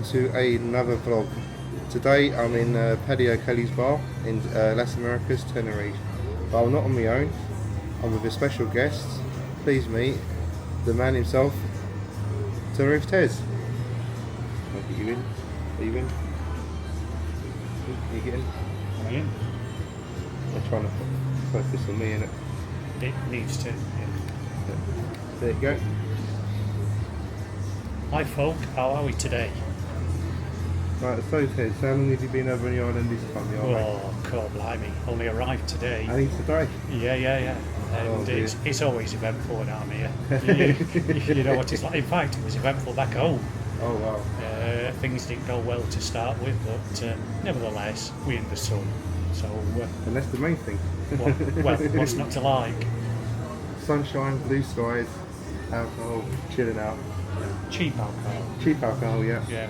welcome to another vlog. Today I'm in Patio Kelly's bar in Las Americas, Tenerife. But I'm not on my own, I'm with a special guest. Please meet the man himself, Tenerife Tez. I'll get you in. Are you in? Can you get in? Am I in? They're trying to focus on me, innit? It needs to. Yeah. There you go. Hi folk, how are we today? Right, so Tez, how long have you been over on the island this time? Oh, God blimey, only arrived today. Only today? Yeah. And Oh, it's always eventful when I'm here. You know what it's like. In fact, it was eventful back home. Oh wow. Things didn't go well to start with, but nevertheless, we're in the sun. So, And that's the main thing. what's not to like? Sunshine, blue skies, alcohol, chilling out. Cheap alcohol. Cheap alcohol, yeah. Yeah.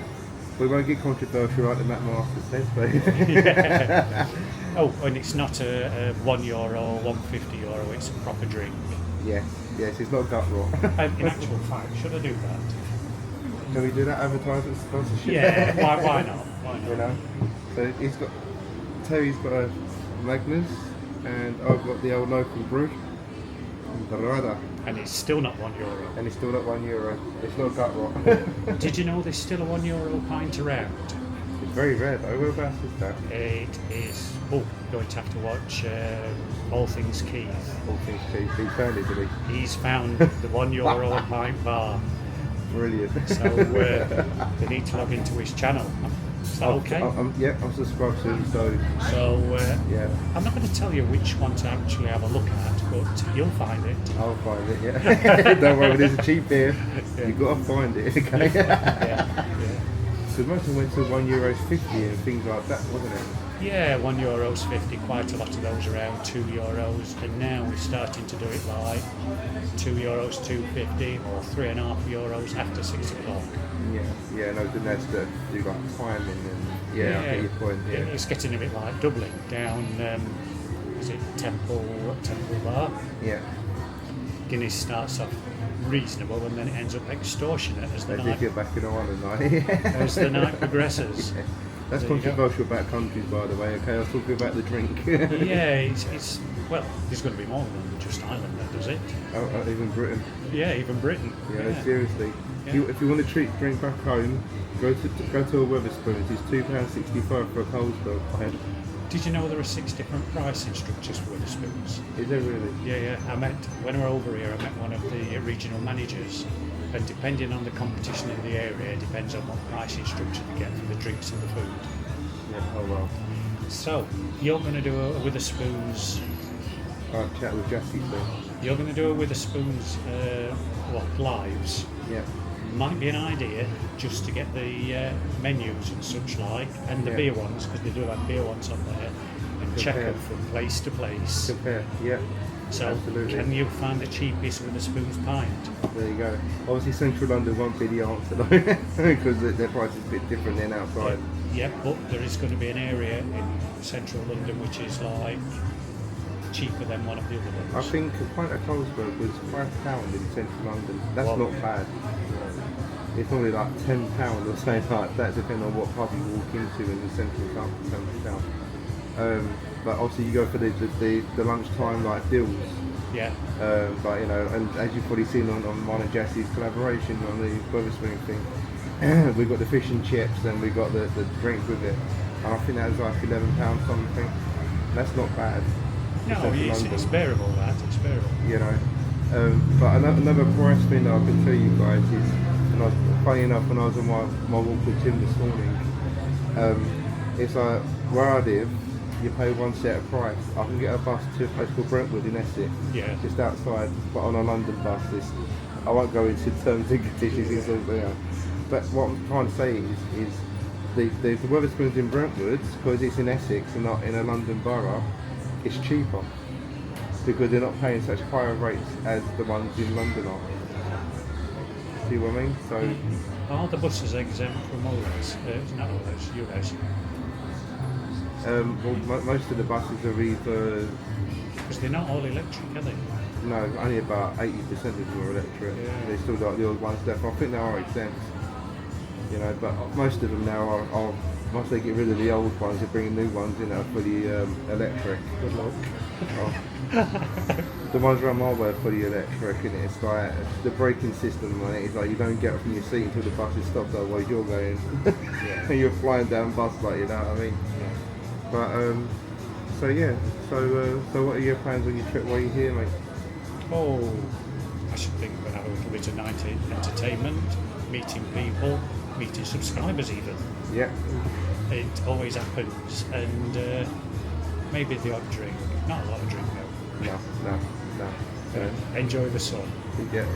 We won't get controversial like the Matt Masters says, but Yeah. Oh, and it's not a €1 or €150, it's a proper drink. yes, it's not gut rot. In actual fact, should I do that? Can we do that advertisement sponsorship? Yeah, why not? Why not? You know? So Terry's got a Magnus, and I've got the old local brew, Dorada, And it's still not €1. and it's still at €1. It's not gut rot. Did you know there's still a €1 pint around? It's very rare though. Whereabouts is that? It is. Oh, you're going to have to watch All Things Keith. All things cheap. He found it, did he? He's found the €1 pint bar. Brilliant. So they need to log into his channel. Is that okay? I'm subscribed to him, so So yeah, I'm not going to tell you which one to actually have a look at, but you'll find it. I'll find it, yeah. Don't worry, there's a cheap beer. Yeah. You've got to find it, okay? Yeah. Because most of them went to €1.50 and things like that, wasn't it? Yeah, €1.50, quite a lot of those around €2, and now we're starting to do it like €2, €2.50 or €3.50 after 6 o'clock. Yeah, no, then that's to do like timing and I get your point, yeah. It's getting a bit like doubling down, is it Temple Bar? Yeah, Guinness starts off reasonable and then it ends up extortionate as the as if night you're back in Ireland, right? progresses. Yeah. That's There you go. controversial about countries, by the way, okay? I was talking about the drink. Yeah, it's well, there's going to be more than just Ireland, then, does it? Oh, even Britain. Yeah, even Britain. Yeah, seriously. Yeah. If you want to drink back home, go to a Wetherspoons. It's £2.65 for a Colesberg pint. Did you know there are 6 different pricing structures for Wetherspoons? Is there really? Yeah. When we were over here, I met one of the regional managers, and depending on the competition in the area, it depends on what pricing structure they get for the drinks and the food. Yeah. Oh well. So, you're going to do a Wetherspoons. I'll chat with Jesse soon. You're going to do a Wetherspoons, lives. Yeah. Might be an idea just to get the menus and such like, and the Yeah. beer ones, because they do have beer ones on there, and check Compare. them from place to place. Compare. Yeah. So, Absolutely. can you find the cheapest Wetherspoons pint? There you go. Obviously, Central London won't be the answer though, because their price is a bit different than outside. Yeah, but there is going to be an area in central London which is like cheaper than one of the other I ones. think a pint of Colesberg was £5 in Central London. That's Well, not bad. It's normally like £10 or something like that, depending on what pub you walk into in the central town. But obviously you go for the lunchtime like deals. Yeah, But you know, and as you've probably seen on mine and Jesse's collaboration on the Wetherspoon thing, we got the fish and chips and we got the drink with it. And I think that was like £11 something. That's not bad. no, it's bearable. It's bearable. You know. But another price thing that I can tell you guys is, and funny enough, when I was on my walk with Tim this morning, it's like where I live, you pay one set of price. I can get a bus to a place called Brentwood in Essex, Yeah. just outside, but on a London bus, I won't go into terms and conditions, but what I'm trying to say is the Wetherspoons in Brentwood, because it's in Essex and not in a London borough, it's cheaper, because they're not paying such higher rates as the ones in London are. See what I mean? So, Are the buses exempt from all those? Not all those, euros. well, most of the buses are either, Because they're not all electric, are they? no, only about 80% of them are electric. Yeah. They still got the old ones left. I think they are exempt. you know. But most of them now are once they get rid of the old ones, they're bringing new ones in that are fully electric. Good luck. Oh. The ones around my way are fully electric, and it's like the braking system on it is like you don't get up from your seat until the bus is stopped, otherwise you're going and you're flying down bus, like, you know what I mean. But so yeah, so what are your plans on your trip while you're here, mate? Oh, I should think we'll have a little bit of night entertainment, meeting people, meeting subscribers even. Yeah. It always happens, and maybe the odd drink. Not a lot of drink though. No. Enjoy the sun. Yeah.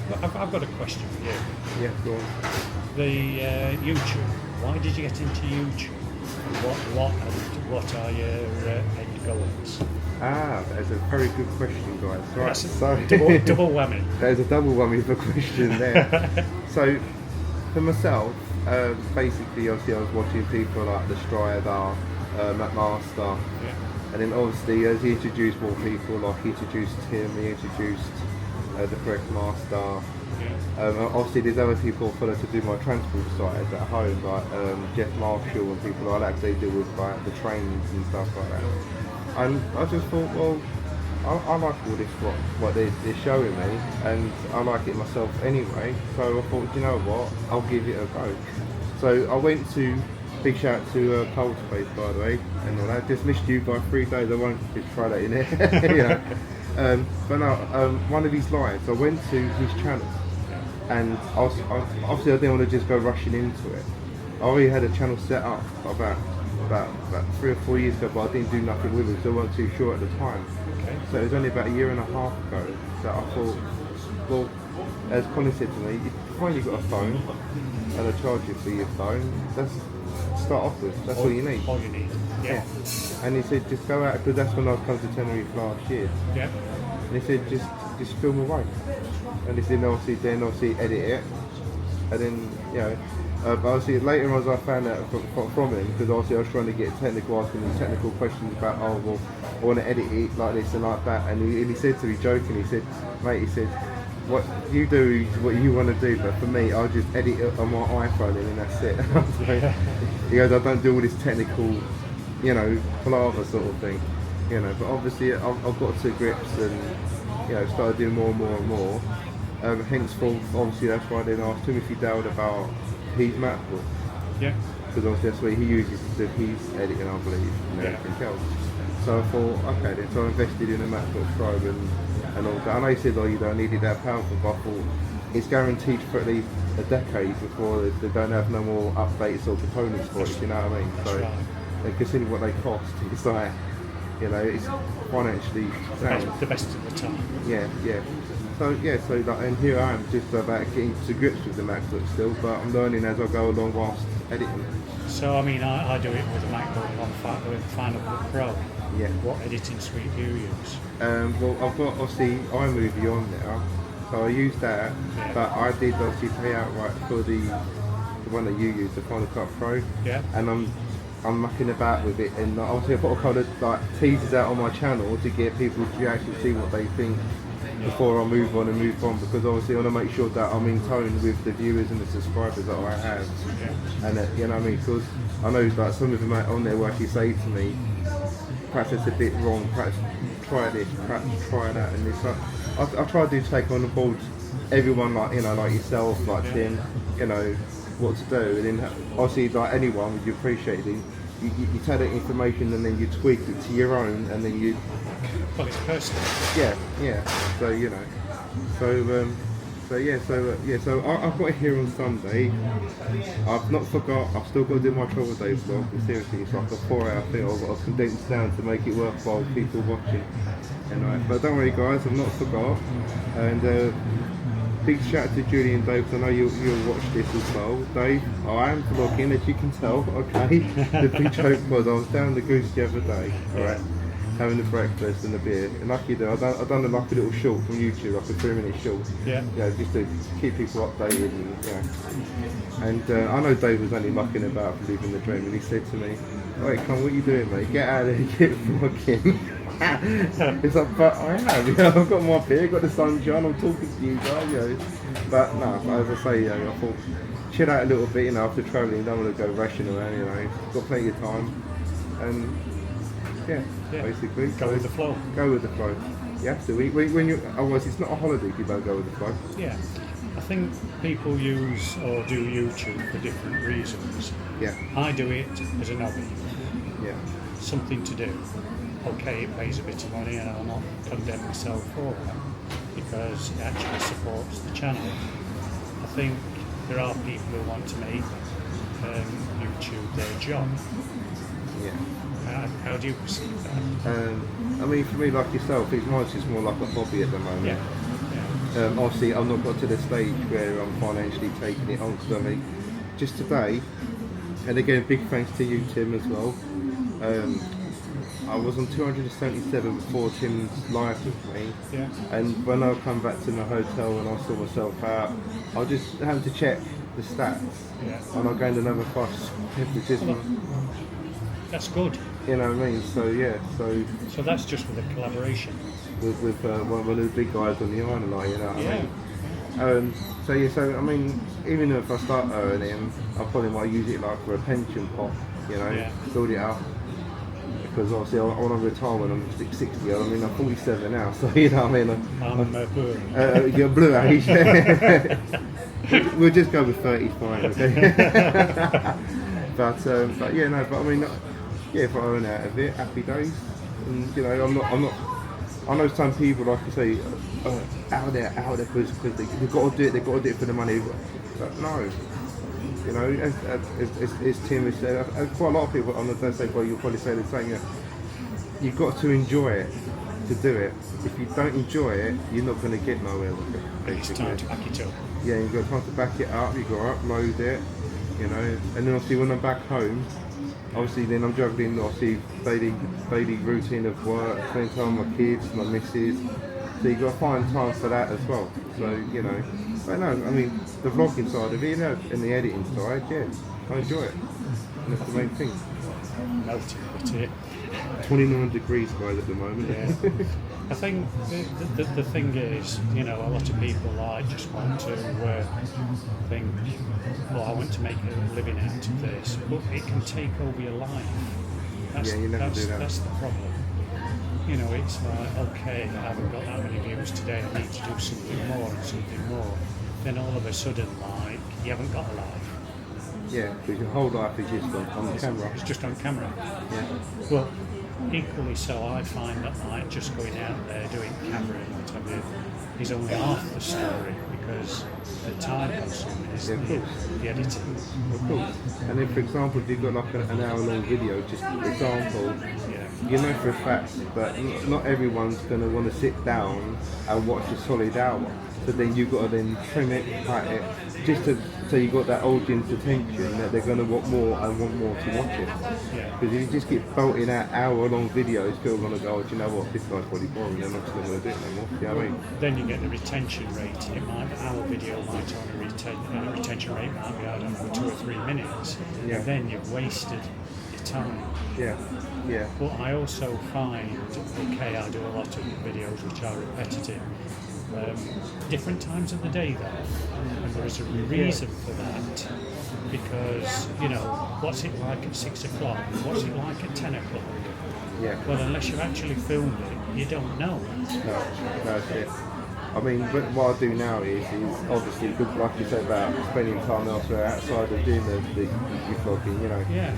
But I've got a question for you. Yeah, go on. The YouTube. Why did you get into YouTube? What are your end goals? That's a very good question, guys. Right, That's so double whammy. There's a double whammy of a question there. So, for myself, basically, obviously, I was watching people like the Strider, Matt Master, and then obviously, as he introduced more people, like he introduced Tim, he introduced the Correct Master. Obviously, there's other people for to do my transport sites at home, like Jeff Marshall and people like that. 'Cause they deal with like the trains and stuff like that. And I just thought, well, I like all this what they're showing me, and I like it myself anyway. So I thought, you know what, I'll give it a go. So I went to, big shout out to Cold Space, by the way, and all that. Just missed you by 3 days. I won't just try that in there. You know. But no, one of his lives, I went to his channel, and obviously I didn't want to just go rushing into it. I already had a channel set up about 3 or 4 years ago, but I didn't do nothing with it, so I wasn't too sure at the time. Okay. So it was only about 1.5 years ago that I thought, well, as Connie said to me, if you've finally got a phone and a charger for your phone, that's start off with. That's all you need. All you need. Yeah. And he said, just go out, because that's when I come to Tenerife last year. Yeah. And he said, just film away. And he said, obviously edit it, and then, you know. But obviously later on, as I found out from him, because obviously I was trying to get technical, asking him technical questions about, oh well, I want to edit it like this and like that, and he said to me, joking, he said, mate, he said, what you do is what you want to do, but for me, I'll just edit it on my iPhone and then that's it. He goes, I don't do all this technical, you know, palaver sort of thing, you know. But obviously I've got to grips and, you know, started doing more and more and more. Henceforth, obviously that's why I then asked Timothy Dowd about his MacBook. Yeah. Because obviously that's what he uses to do his editing, I believe, and everything else. So I thought, okay then, so I invested in a MacBook Pro and all that. I know he said, oh, you don't need it that powerful, but I thought it's guaranteed for at least a decade before they don't have no more updates or components for it, you know what I mean? That's So, right. considering what they cost, it's like, you know, it's financially sound. The best of the time. Yeah. So like, and here I am just about getting to grips with the MacBook still, but I'm learning as I go along whilst editing. So I mean, I do it with a MacBook with Final Cut Pro. Yeah. What editing suite do you use? Well, I've got obviously iMovie on now, so I use that. Yeah. But I did obviously pay outright for the one that you use, the Final Cut Pro. Yeah. And I'm mucking about with it, and obviously I put a kind of like teasers out on my channel to get people to actually see what they think before I move on, because obviously I want to make sure that I'm in tone with the viewers and the subscribers that I have. Yeah. And you know what I mean, because I know that some of them on there will actually say to me, perhaps it's a bit wrong, perhaps try this, perhaps try that, and this. I try to take on board everyone, like, you know, like yourself, like Tim, you know, what to do, and then obviously like anyone would you appreciate it. You take that information and then you tweak it to your own, and then you. Well, it's personal. Yeah. So you know, so I've got it here on Sunday. I've not forgot. I've still got to do my travel day vlog. But seriously, it's like a 4-hour thing. I've got to condense down to make it worthwhile for people watching. And but don't worry, guys, I've not forgot. And big shout out to Julie and Dave, because I know you'll watch this as well. Dave, I am vlogging, as you can tell. Okay. The big joke was I was down the Goose the other day. All right. Having the breakfast and the beer, and lucky though, I've done like a little short from YouTube, like a 3-minute short. Yeah. Just to keep people updated, and I know Dave was only mucking about for living the dream, and he said to me, "Wait, come, what are you doing, mate? Get out of there, get vlogging." It's like, but I have, you know, I've got my beer, got the sunshine, I'm talking to you guys, you know. But no, as I say, you know, I thought, chill out a little bit, you know, after travelling, don't want to go rushing around, you know, got plenty of time. And yeah, basically. Go with the flow. Go with the flow. You have to. When you, otherwise, it's not a holiday if you don't go with the flow. Yeah. I think people use or do YouTube for different reasons. Yeah. I do it as a hobby. Yeah. Something to do. Okay, it pays a bit of money and I'll not condemn myself for that because it actually supports the channel. I think there are people who want to make YouTube their job. Yeah. How do you perceive that? I mean, for me, like yourself, mine's just more like a hobby at the moment. Yeah. Obviously, I've not got to the stage where I'm financially taking it on. Because I mean, just today, and again, big thanks to you, Tim, as well. I was on 277 before Tim's live with me. Yeah. And when I come back to my hotel and I saw myself out, I just having to check the stats. Yeah. And I gained another 5 this one. That's good. You know what I mean? So yeah, So that's just with a collaboration. with one of the big guys on the island, like, you know what I mean? So yeah, so I mean, even if I start earning, I probably might use it like for a pension pot, you know, build it up. Because obviously I want to retire when I'm 60. I mean, I'm 47 now, so you know what I mean. I'm you're blue age. We'll just go with 35, okay? but yeah, no, but I mean, yeah, if I earn out of it, happy days. And you know, I'm not. I know some people, like you say, out there because they've got to do it. They've got to do it for the money. But no. You know, as Tim has said, quite a lot of people on the first day, well, you'll probably say the same. You've got to enjoy it to do it. If you don't enjoy it, you're not going to get nowhere with it. It's time to back it up. Yeah, you've got time to back it up. You've got to upload it. You know, and then obviously when I'm back home, obviously then I'm juggling obviously daily routine of work, spending time with my kids, my missus. So you've got to find time for that as well. So, you know, but no, I mean, the vlogging side of it, you know, and the editing side, yeah, I enjoy it. And that's the main thing. Melting a bit here. 29 degrees, guys, at the moment. Yeah. I think the thing is, you know, a lot of people just want to think, well, I want to make a living out of this, but it can take over your life. You never do that. That's the problem. You know, it's like, okay, I haven't got that many views today, I need to do something more and something more. Then all of a sudden, like, you haven't got a life. Yeah, because your whole life is just on camera. It's just on camera. Yeah. Well, equally so, I find that like just going out there doing camera and what have you is only half the story because the time consuming is the editing. Of course. And then, for example, if you've got like an hour-long video, just example, you know for a fact that not everyone's going to want to sit down and watch a solid hour. So then you've got to then trim it, cut it, just so you've got that audience attention that they're going to want more and want more to watch it. Because if you just keep bolting out hour-long videos, people are going to go, oh, do you know what, this guy's probably boring, they're not going to do it anymore. You know what I mean? Then you get the retention rate, and our video might only retention rate might be, I don't know, 2 or 3 minutes. Yeah. And then you've wasted your time. Yeah. Yeah. But I also find, okay, I do a lot of videos which are repetitive. Different times of the day though, and there is a reason for that, because, you know, what's it like at 6 o'clock, what's it like at 10 o'clock? Yeah. Well, unless you've actually filmed it, you don't know. No, that's it. I mean, but what I do now is obviously, good, like you said about spending time elsewhere outside of doing the vlogging, you know. Yeah.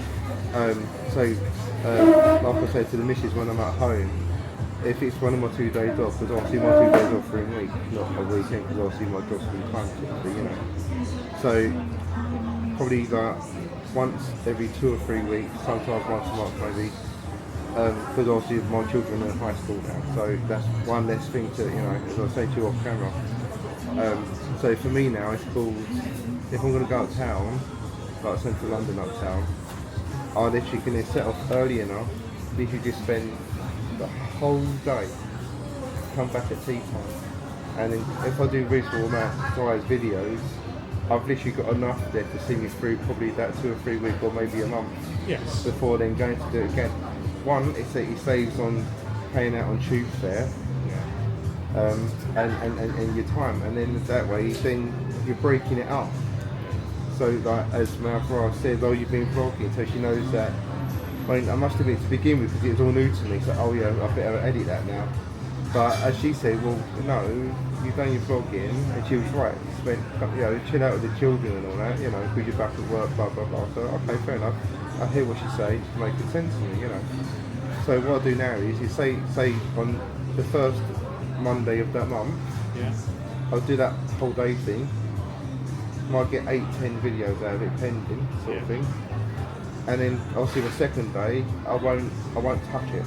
Like I said to the missus when I'm at home, if it's one of my 2 days off, because obviously my 2 days off for a week, not a weekend, because obviously my job's been time, you know. So probably like once every 2 or 3 weeks, sometimes once a month maybe. Because obviously my children are in high school now, so that's one less thing to, you know, as I say to you off camera. So for me now, it's called, if I'm going to go uptown, like central London uptown, I literally can set off early enough, literally just spend the whole day, come back at tea time. And then if I do reasonable amount of size videos, I've literally got enough there to see me through probably that 2 or 3 weeks or maybe a month. Yes. Before then going to do it again. One, it saves on paying out on tube fare, and your time, and then that way then you're breaking it up. So like as Malfra said, oh, you've been vlogging, so she knows that. I mean, I must admit to begin with, because it was all new to me, so oh yeah, I better edit that now. But as she said, well, no, you've done your vlogging, and she was right. You spent, chill out with the children and all that, because you're back at work, blah blah blah. So okay, fair enough. I hear what she says, it's making sense to me, So what I do now is say on the first Monday of that month, I'll do that whole day thing. Might get 8-10 videos out of it, pending sort of thing. And then obviously the second day, I won't touch it.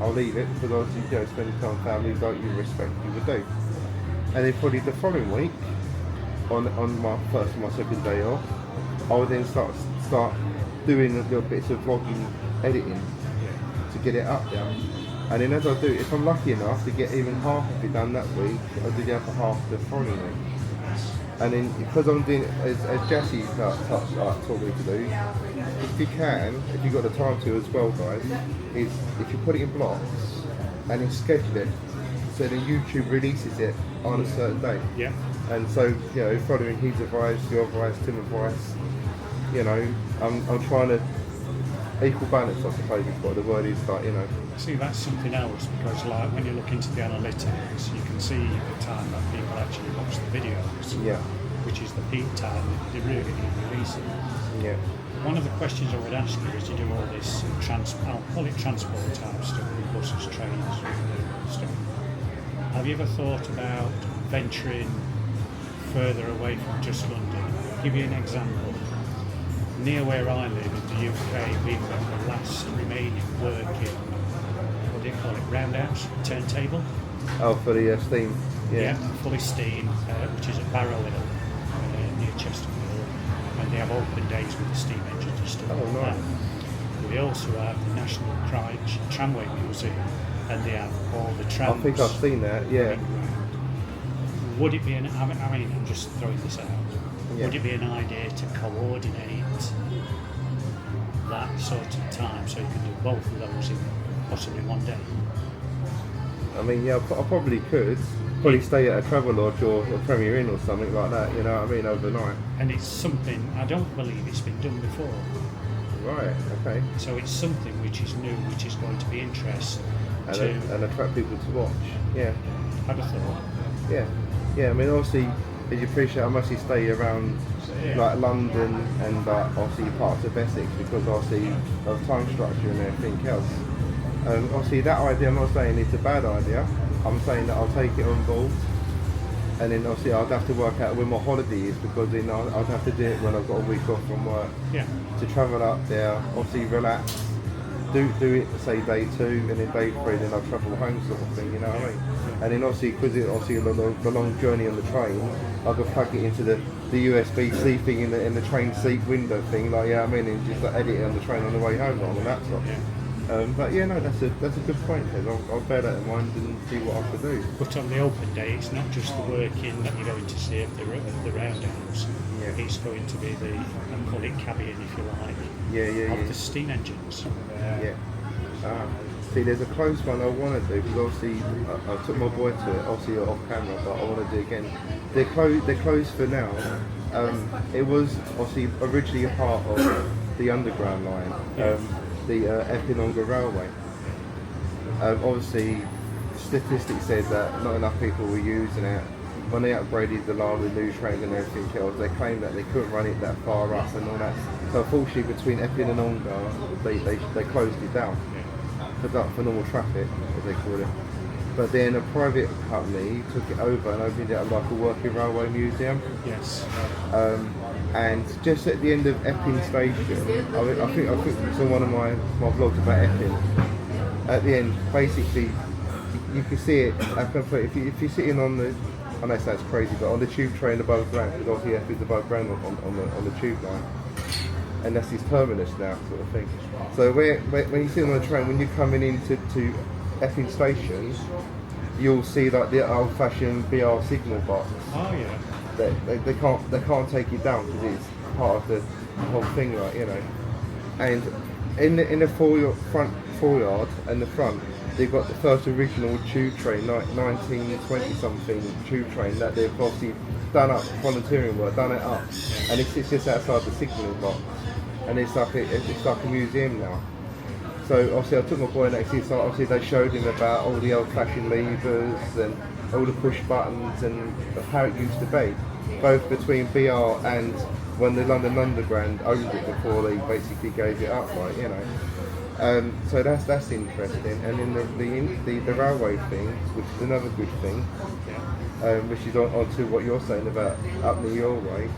I'll leave it, because obviously spending time with family like you respect you would do. And then probably the following week, on my first and my second day off, I will then start doing little bits of vlogging, editing to get it up there. And then as I do, if I'm lucky enough to get even half of it done that week, I'll do the other half the following week. And then because I'm doing it as Jessie taught me to do, if you can, if you've got the time to as well, guys, is if you put it in blocks and then schedule it, so then YouTube releases it on a certain day. Yeah. And so, following his advice, your advice, Tim's advice, I'm trying to equal balance, I suppose is what the word is, but See, that's something else, because like when you look into the analytics, you can see the time that people actually watch the videos, which is the peak time that they really need releasing. Yeah. One of the questions I would ask you is, you do all this I'll call it transport type stuff with buses, trains, stuff. Have you ever thought about venturing further away from just London? I'll give you an example. Near where I live in the UK, we've got the last remaining working, what do you call it, roundhouse, turntable? Oh, for the steam. Yeah, fully steam, which is at Barrow Hill, near Chesterfield. And they have open days with the steam engines and stuff like that. We also have the National Tramway Museum, and they have all the trams. I think I've seen that, yeah. Would it be I'm just throwing this out. Would it be an idea to coordinate that sort of time so you can do both of those in possibly one day? I mean, yeah, I probably could. Probably stay at a travel lodge or a Premier Inn or something like that, overnight. And it's something, I don't believe it's been done before. Right, okay. So it's something which is new, which is going to be interesting and attract people to watch, yeah. I'd have thought. Yeah, I mean, obviously, as you appreciate, I mostly stay around like London and obviously parts of Essex, because obviously of time structure and everything else. Obviously that idea, I'm not saying it's a bad idea, I'm saying that I'll take it on board, and then obviously I'd have to work out when my holiday is, because then I'd have to do it when I've got a week off from work. To travel up there, obviously relax, do it say day 2, and then day 3, then I'll travel home sort of thing, you know what I mean? And then obviously, because it's obviously the long journey on the train, I'll go plug it into the USB-C thing in the train seat window thing, like, I mean, and just edit it on the train on the way home on the laptop. But yeah, no, that's a good point, Ted. I'll bear that in mind and see what I can do. But on the open day, it's not just the working that you're going to see of the roundhouse. It's going to be the, I call it cabin, if you like, of the steam engines. See, there's a close one I want to do, because obviously I took my boy to it, obviously off camera, but I want to do it again. They're closed for now. It was obviously originally a part of the Underground line, the Epinonga Railway. Obviously, statistics said that not enough people were using it. When they upgraded the line with new trains and everything else, they claimed that they couldn't run it that far up and all that. So unfortunately, between Epping and Ongar, they closed it down for normal traffic, as they call it. But then a private company took it over and opened it up like a working railway museum. And just at the end of Epping Station, I think it's on one of my vlogs about Epping. At the end, basically, you can see it. If you're sitting on the, I know it sounds crazy, but on the tube train above ground, because obviously Epping's above ground on the tube line, and that's his terminus now, sort of thing. So when you sit on the train, when you're coming into Epping Station, you'll see like the old-fashioned BR signal box. Oh yeah. They can't take it down because it's part of the whole thing, right? And in the front foreyard and the front, they've got the first original tube train, 1920 something tube train that they've obviously done up, volunteering work, done it up, and it sits just outside the signalling box, and it's like a museum now. So obviously I took my boy next to so obviously they showed him about all the old-fashioned levers and all the push buttons and how it used to be, both between BR and when the London Underground owned it before they basically gave it up, like, you know. So that's interesting. And then the railway thing, which is another good thing, which is on to what you're saying about up near your way,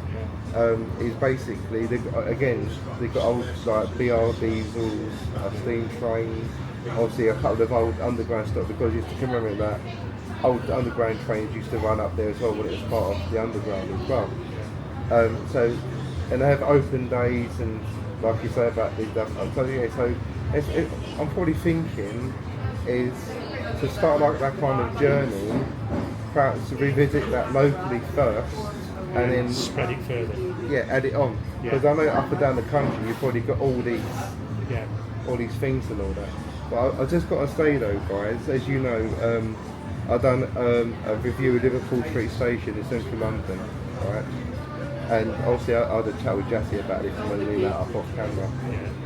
is basically they've got old like BR diesels, steam trains, obviously a couple of old underground stuff, because you can remember that old underground trains used to run up there as well when it was part of the underground as well. So, and they have open days and like you say about the so yeah, so I'm probably thinking is to start like that kind of journey, perhaps to revisit that locally first and then spread it further. Yeah, add it on, because I know up and down the country you've probably got all these things and all that. But I just got to say though, guys, as you know, I've done a review of Liverpool Street Station in central London, right? And obviously I had a chat with Jassy about it when we let up off camera,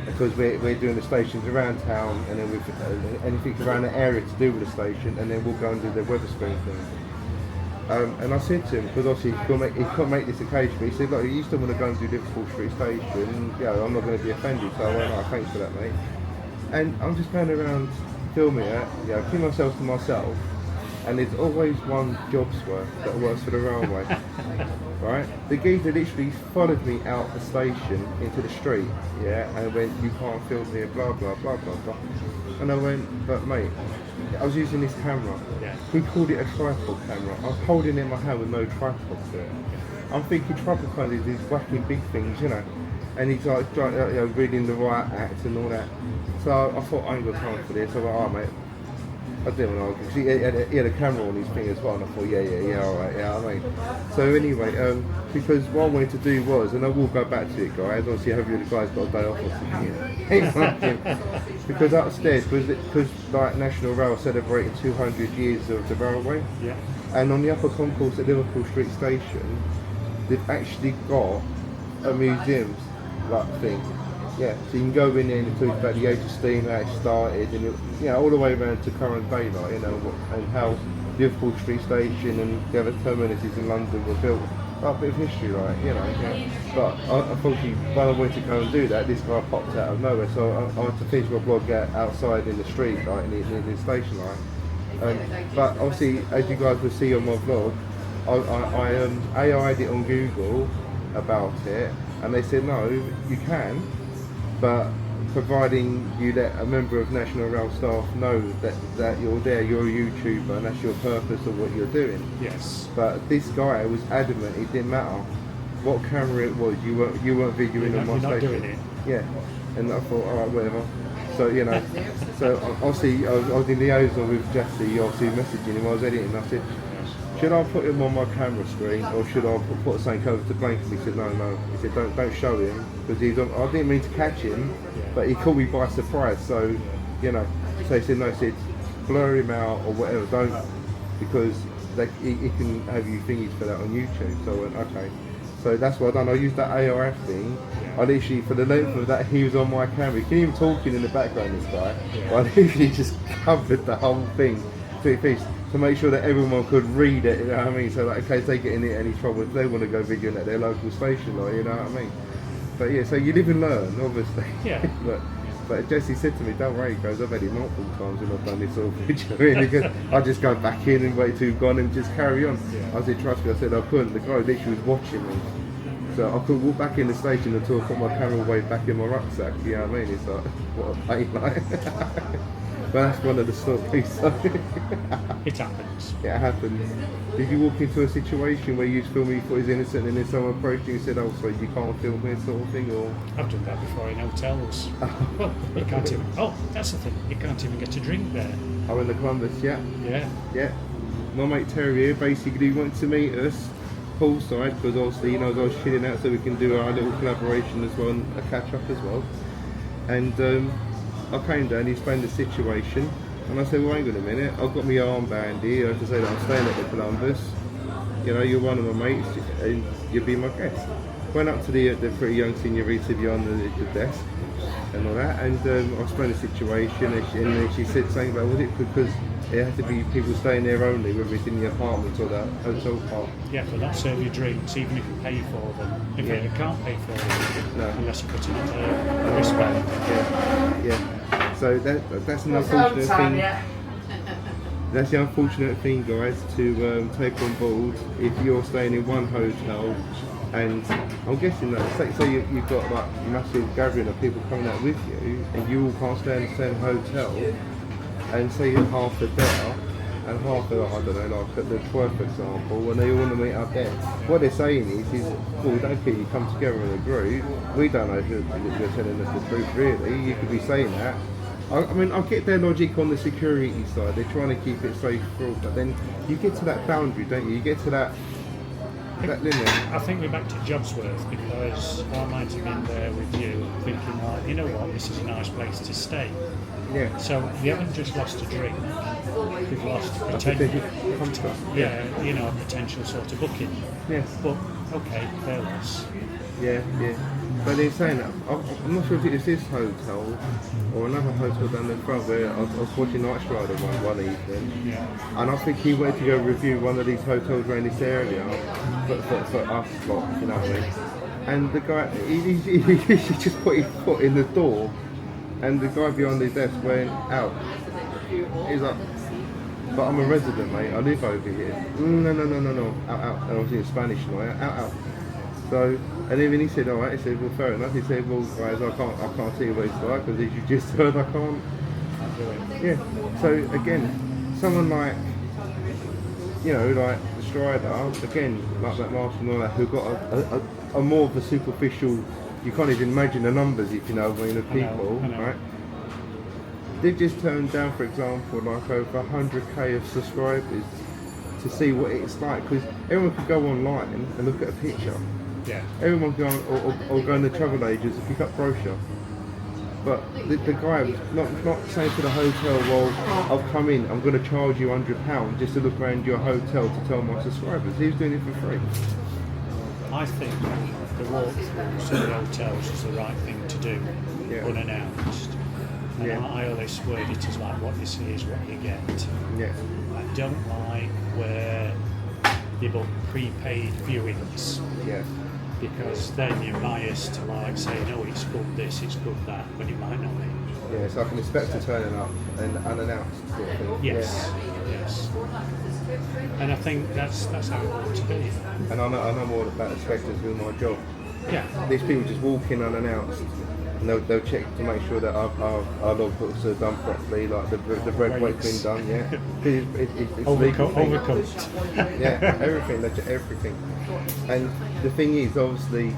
because we're doing the stations around town, and then with anything around the area to do with the station, and then we'll go and do the Wetherspoon thing. And I said to him, because obviously he couldn't make this occasion, but he said, look, you still want to go and do Liverpool Street Station, I'm not going to be offended, so I went, oh, thanks for that, mate. And I'm just going around filming it, keep myself to myself, and there's always one job's worth that works for the railway, right? The geezer literally followed me out the station into the street, and went, you can't film here, blah, blah, blah, blah, blah. And I went, but mate, I was using this camera. He called it a tripod camera. I was holding it in my hand with no tripod to it. I'm thinking tripod cameras are these wacky big things, and he's like reading the right act and all that. So I thought, I ain't got time for this. I went, mate, I didn't want to argue, because he had a camera on his thing as well, and I thought, alright, I mean. So anyway, because what I wanted to do was, and I will go back to it, guys, obviously I hope you guys got a day off or something, because upstairs, because like National Rail celebrated 200 years of the railway, and on the upper concourse at Liverpool Street Station, they've actually got a museum like thing. So you can go in there and talk about the age of steam, how it started, and all the way around to current day, like, and how Liverpool Street Station and the other terminuses in London were built. A bit of history, like, But unfortunately, when I wanted to go and do that, this guy popped out of nowhere, so I had to finish my blog outside in the street, like, in the station, like. But obviously, as you guys will see on my vlog, I AI'd it on Google about it, and they said no, you can. But providing you let a member of National Rail staff know that you're there, you're a YouTuber, and that's your purpose of what you're doing. Yes. But this guy was adamant it didn't matter what camera it was. You weren't videoing on my station. You're not doing it. Yeah. And I thought, alright, whatever. So so obviously I was in liaison with Jesse, obviously messaging him. I was editing. I said, should I put him on my camera screen, or should I put something over to blank? He said, no. He said, don't show him, because I didn't mean to catch him, but he caught me by surprise. So, so he said, no, he said, blur him out or whatever, don't, because he can have you thingies for that on YouTube. So I went, okay. So that's what I done. I used that ARF thing. I literally, for the length of that, he was on my camera. You can even talking in the background, this guy. I literally just covered the whole thing to make sure that everyone could read it, you know what I mean? So like, in case they get in any trouble, if they want to go videoing at their local station, like, you know what I mean? But so you live and learn, obviously. Yeah. But Jesse said to me, don't worry, he goes, I've had it multiple times when I've done this sort of video, because I just go back in and wait till you've gone and just carry on. I said, trust me, I said I couldn't. The guy literally was watching me. So I could walk back in the station until I put my camera away back in my rucksack, you know what I mean? It's like, what a pain, like. But that's one of the stories, so. It happens. It happens. Did you walk into a situation where you was filming, you thought he was innocent, and then someone approached you and said, oh, so you can't film here, sort of thing, or? I've done that before in hotels. You can't even, that's the thing, you can't even get a drink there. Oh, in the Columbus, yeah. Yeah. My mate Terry here basically wanted to meet us poolside, because obviously he knows I was chilling out, so we can do our little collaboration as well, and a catch up as well. And I came down, he explained the situation, And I said, well, hang on a minute, I've got my armband here, I have to say that I'm staying at the Columbus. You know, you're one of my mates, and you'll be my guest. Went up to the pretty young señorita behind the desk and all that, and I explained the situation, and then she said something about, was it because it had to be people staying there only, whether it's in the apartment or the hotel park? Yeah, but not serve you drinks, even if you pay for them. In fact, you can't pay for them unless you put it on a wristband. Yeah. So that's an unfortunate thing. That's the unfortunate thing, guys, to take on board if you're staying in one hotel. And I'm guessing that, say you've got like a massive gathering of people coming out with you, and you all can't stay in the same hotel, and say you're half are there, and half are, I don't know, like at the 12th example, when they all want to meet up there. What they're saying is well, we don't care, you come together in a group, we don't know if you're telling us the truth really, you could be saying that. I mean, I get their logic on the security side, they're trying to keep it safe for all, but then you get to that boundary, don't you? You get to that limit. I think we're back to Jobsworth, because I might have been there with you thinking, like, you know what, this is a nice place to stay. Yeah. So we haven't just lost a drink, we've lost potential. Yeah, you know, a potential sort of booking. Yes. But okay, they're lost. Yeah. But they're saying that, I'm not sure if it's this hotel or another hotel down the front where I was watching Night Strider one evening. Yeah. And I think he went to go review one of these hotels around this area for us lot, you know what I mean? And the guy, he just put his foot in the door, and the guy behind the desk went out. He's like, but I'm a resident, mate, I live over here. No, out. And I was in Spanish, out. So, and even he said, alright, he said, well, fair enough. He said, well, guys, I can't tell you what it's like, because as you just heard, I can't do it. Yeah. So, again, someone like, you know, like the Strider, again, like that Marshall and all that, who got a more of a superficial, you can't even imagine the numbers, if you know what I mean, of people, I know. right? They've just turned down, for example, like over 100k of subscribers to see what it's like, because everyone could go online and look at a picture. Yeah. Everyone go or go in the travel agents and pick up brochure. But the guy was not saying to the hotel, well, I'll come in, I'm going to charge you £100 just to look around your hotel to tell my subscribers. He was doing it for free. I think the walkthroughs of the hotels is the right thing to do, unannounced. And I always word it as like, what you see is what you get. Yeah. I don't like where you book prepaid viewings. Yeah. Because then you're biased to like say, no, it's good this, it's good that, but it might not be. Yeah, so I can expect to turning up and unannounced sort of thing. Yes. And I think that's how it ought to be. And I know more about inspectors doing my job. Yeah. These people just walk in unannounced, and they'll check to make sure that our logbooks are done properly, like the bread weight's been done, yeah. It's legal thing. Overcooked. Yeah, everything, they check everything. And the thing is, obviously,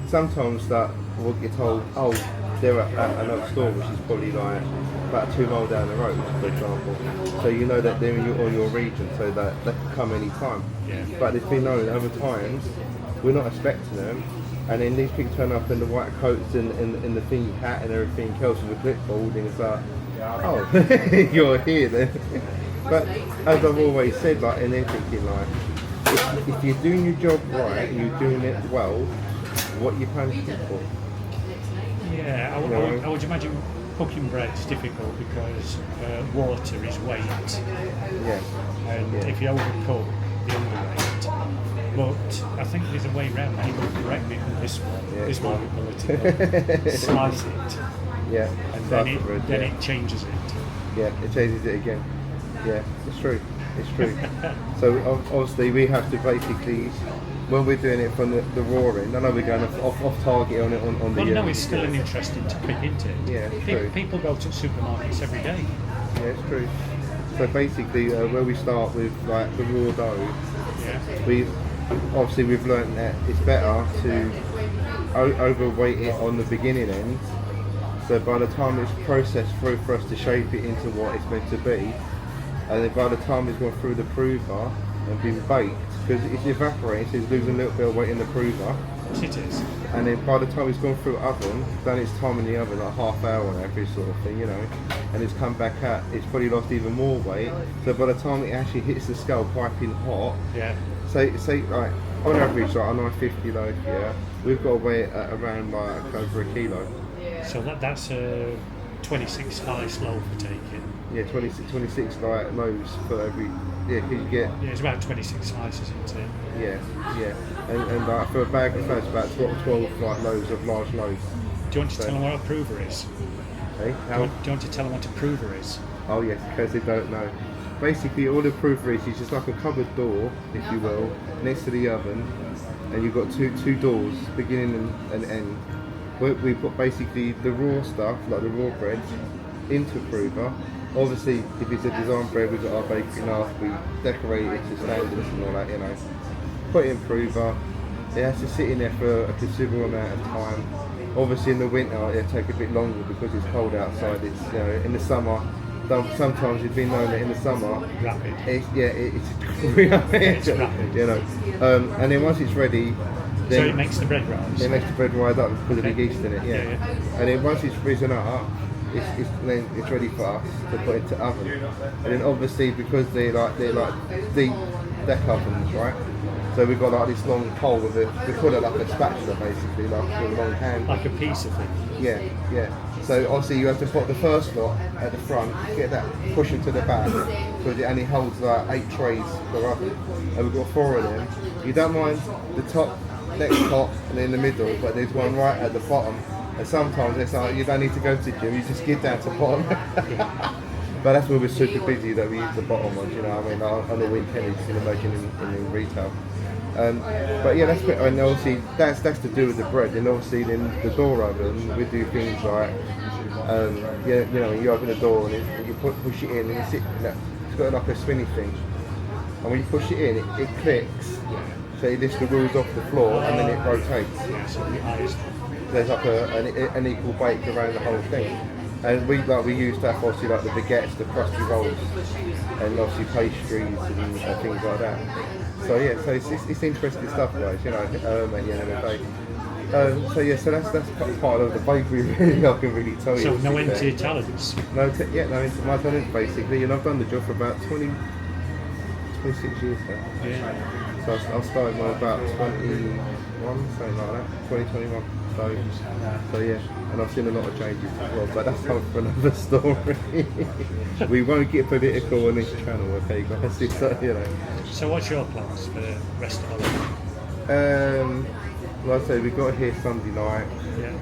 sometimes that we'll get told, oh, they're at another store, which is probably like about 2 miles down the road, for example. So you know that they're in your region, so that they can come any time. Yeah. But it's been known other times, we're not expecting them, and then these people turn up in the white coats and the thingy hat and everything else with a clipboard, and it's like, oh, you're here then. But as I've always said, like in anything in life, if you're doing your job right and you're doing it well, what are you punishing for? Yeah, I would imagine cooking bread's difficult because water is weight. Yeah. And if you overcook, you're underweight. But I think there's a way around that. You will correct me on this one. Yeah, this one political. Slice it. Yeah. And then it changes it. Yeah, it changes it again. Yeah, it's true. So obviously we have to basically, when we're doing it from the raw end, I know we're going off target on it on the. Well, no, it's still an interesting topic, isn't it? Yeah, it's true. People go to supermarkets every day. Yeah, it's true. So basically, where we start with like the raw dough, we've learnt that it's better to overweight it on the beginning end. So by the time it's processed through for us to shape it into what it's meant to be, and then by the time it's gone through the prover and been baked, because it's evaporating, so it's losing a little bit of weight in the prover, course it is. And then by the time it's gone through oven, done its time in the oven, like half hour on average sort of thing, you know, and it's come back out, it's probably lost even more weight. So by the time it actually hits the scale piping hot, Yeah. say like on average like a 950 loaf, yeah, we've got to weigh it at around like over a kilo. So that's a 26 slice loaf for taking. Yeah, 26 like loaves for every, yeah, because you get, Yeah, it's about 26 slices, isn't it? yeah, and like for a bag of flour, it's about 12 like loaves of large loaves. Do you want to tell them what a prover is? Hey, Do you want to tell them what a prover is? Oh yes, because they don't know. Basically, all the proofer is just like a cupboard door, if you will, next to the oven, and you've got two doors, beginning and end. We put basically the raw stuff, like the raw bread, into prover. Obviously, if it's a design bread, we've got our bakery knife, we decorate it to standards and all that, you know. Put it in prover. It has to sit in there for a considerable amount of time. Obviously, in the winter, it'll take a bit longer because it's cold outside. It's, you know, in the summer. Sometimes it's been known that in the summer, Rapid. it's It's rapid. you know. And then once it's ready, So then it makes the bread rise. it makes the bread rise up because of the yeast in it, yeah. Yeah. And then once it's risen up, then it's ready for us to put into oven. And then obviously because they're like deep deck ovens, right? So we've got like this long pole with it. We call it like a spatula basically, like with a long handle. Like a piece of it. Yeah, yeah. So obviously you have to put the first lot at the front, get that pushing to the back, because it only holds like 8 trays per oven. And we've got 4 of them. You don't mind the top, next top, and in the middle, but there's one right at the bottom. And sometimes it's like you don't need to go to the gym, you just get down to the bottom. But that's when we're super busy that we use the bottom ones, you know what I mean, on the weekend, you can imagine in retail. But yeah, and obviously that's to do with the bread. And obviously in the door oven, we do things like, you know, you open the door and you push it in, and it's got like a spinny thing. And when you push it in, it clicks, so it lifts the wheels off the floor and then it rotates. Yeah, so the eyes. There's like an equal bake around the whole thing. And we use that for obviously like the baguettes, the crusty rolls, and obviously pastries and things like that. So yeah, so it's interesting stuff, guys. You know, at the end of the day. So yeah, so that's part of the bakery. Really, I can really tell you. So no empty talents. No, my talent basically, and I've done the job for about 26 years now. Yeah. So I started when about 21, something like that, 2021. So yeah, and I've seen a lot of changes as well, but that's time for another story. We won't get political on this channel, okay guys? It's, you know. So what's your plans for the rest of the week? Like I say, we got here Sunday night. Yeah.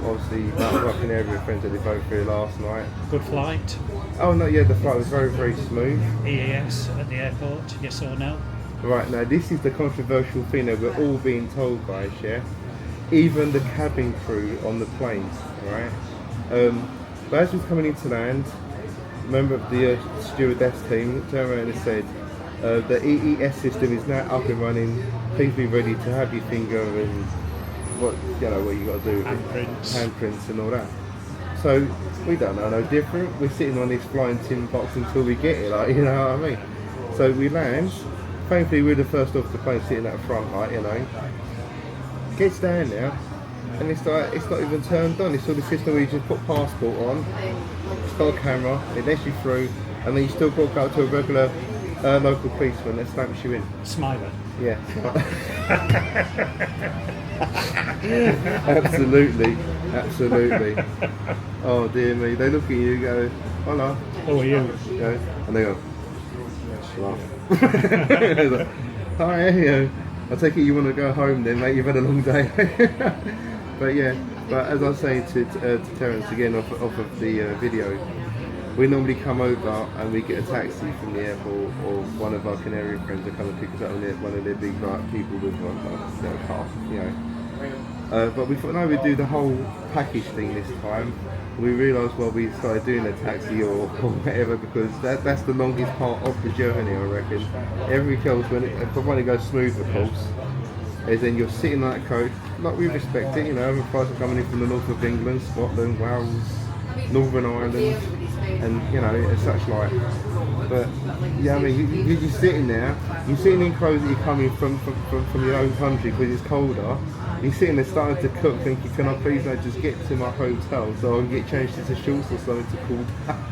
Obviously, working area with friends that we both here last night. Good flight. Oh no, yeah, the flight was very, very smooth. EAS at the airport, yes or no? Right, now this is the controversial thing that we're all being told, guys, yeah? Even the cabin crew on the planes, right? But as we're coming into land, a member of the stewardess team turned around and said, the EES system is now up and running. Please be ready to have your finger and what you got to do, handprints and all that. So we don't know no different. We're sitting on this flying tin box until we get it, like, you know what I mean? So we land. Thankfully, we're the first off the plane sitting at the front, like, you know. Gets down now, and it's like it's not even turned on. It's all the system where you just put passport on, it's got a camera, it lets you through, and then you still got to go to a regular local policeman that stamps you in. Smiler. Yeah. Absolutely. Oh dear me, they look at you and go, hello. Who are you? You know, and they go, laugh. Hi, you know, I take it you want to go home then, mate, you've had a long day. But yeah, but as I was saying to Terence again off of the video, we normally come over and we get a taxi from the airport, or one of our Canary friends will come and pick us up on one of their big people with their car, you know. But we thought, no, we'd do the whole package thing this time. We realised, well, we started doing a taxi or whatever, because that's the longest part of the journey, I reckon. Everything else, when it goes smooth, of course, is then you're sitting on that coach, like we respect it, you know, other flights are coming in from the north of England, Scotland, Wales, Northern Ireland, and, you know, it's such like. But, yeah, I mean, you're sitting there, you're sitting in clothes that you're coming from your own country because it's colder, He's sitting there starting to cook, thinking, can I please now just get to my hotel so I can get changed into shorts or something to cool down?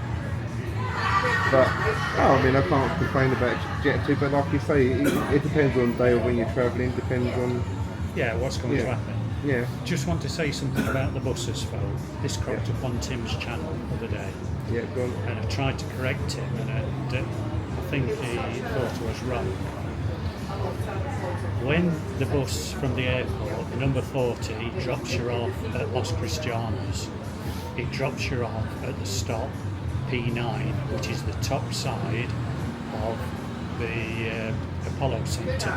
But, I mean, I can't complain about Jet2, but like you say, it depends on the day or when you're travelling, depends on... Yeah, what's going to happen. Yeah. Just want to say something about the buses, Phil. This cropped up on Tim's channel the other day. Yeah, go on. And I tried to correct him, and I think he thought I was wrong. When the bus from the airport, number 40, drops you off at Los Cristianos, it drops you off at the stop P9, which is the top side of the Apollo Centre.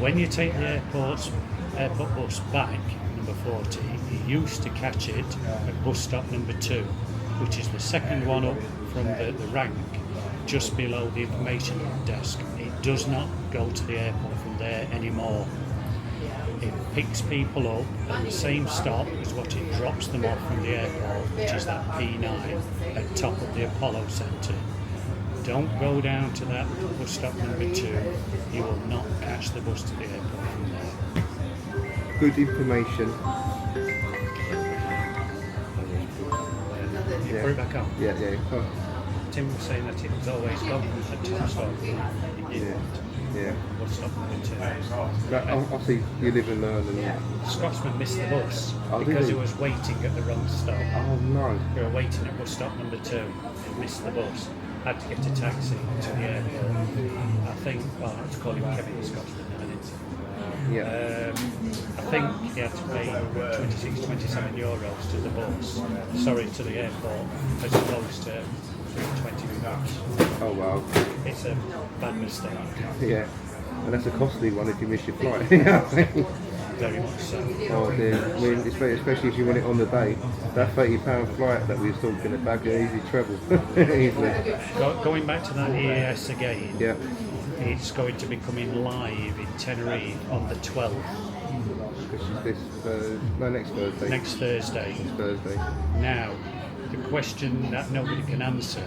When you take the airport bus back, number 40, you used to catch it at bus stop number 2, which is the second one up from the rank, just below the information desk. It does not go to the airport from there anymore. It picks people up at the same stop as what it drops them off from the airport, which is that P9 at top of the Apollo Centre. Don't go down to that bus stop number 2. You will not catch the bus to the airport from there. Good information. You put it back on. Yeah. Oh. Tim was saying that it was always gone at top stop. Yeah. Bus stop number 2. But obviously, you live and learn and... Scotsman missed the bus Oh, did because he? he was waiting at the wrong stop. Oh, no. We were waiting at bus stop number 2 and missed the bus. Had to get a taxi to the airport. I think, well, I had to call him Kevin the Scotsman, I didn't. Yeah. I think he had to pay 26, 27 euros to the bus, to the airport, as opposed to 20 bucks. Oh, wow. It's a bad mistake, Yeah. And that's a costly one if you miss your flight. very much so. Oh dear, I mean, especially if you want it on the day, that £30 flight that we were talking about can easily treble. Easily. Going back to that EAS again, Yeah. it's going to be coming live in Tenerife on the 12th, Which is next Thursday. next Thursday. Next Thursday. Now, the question that nobody can answer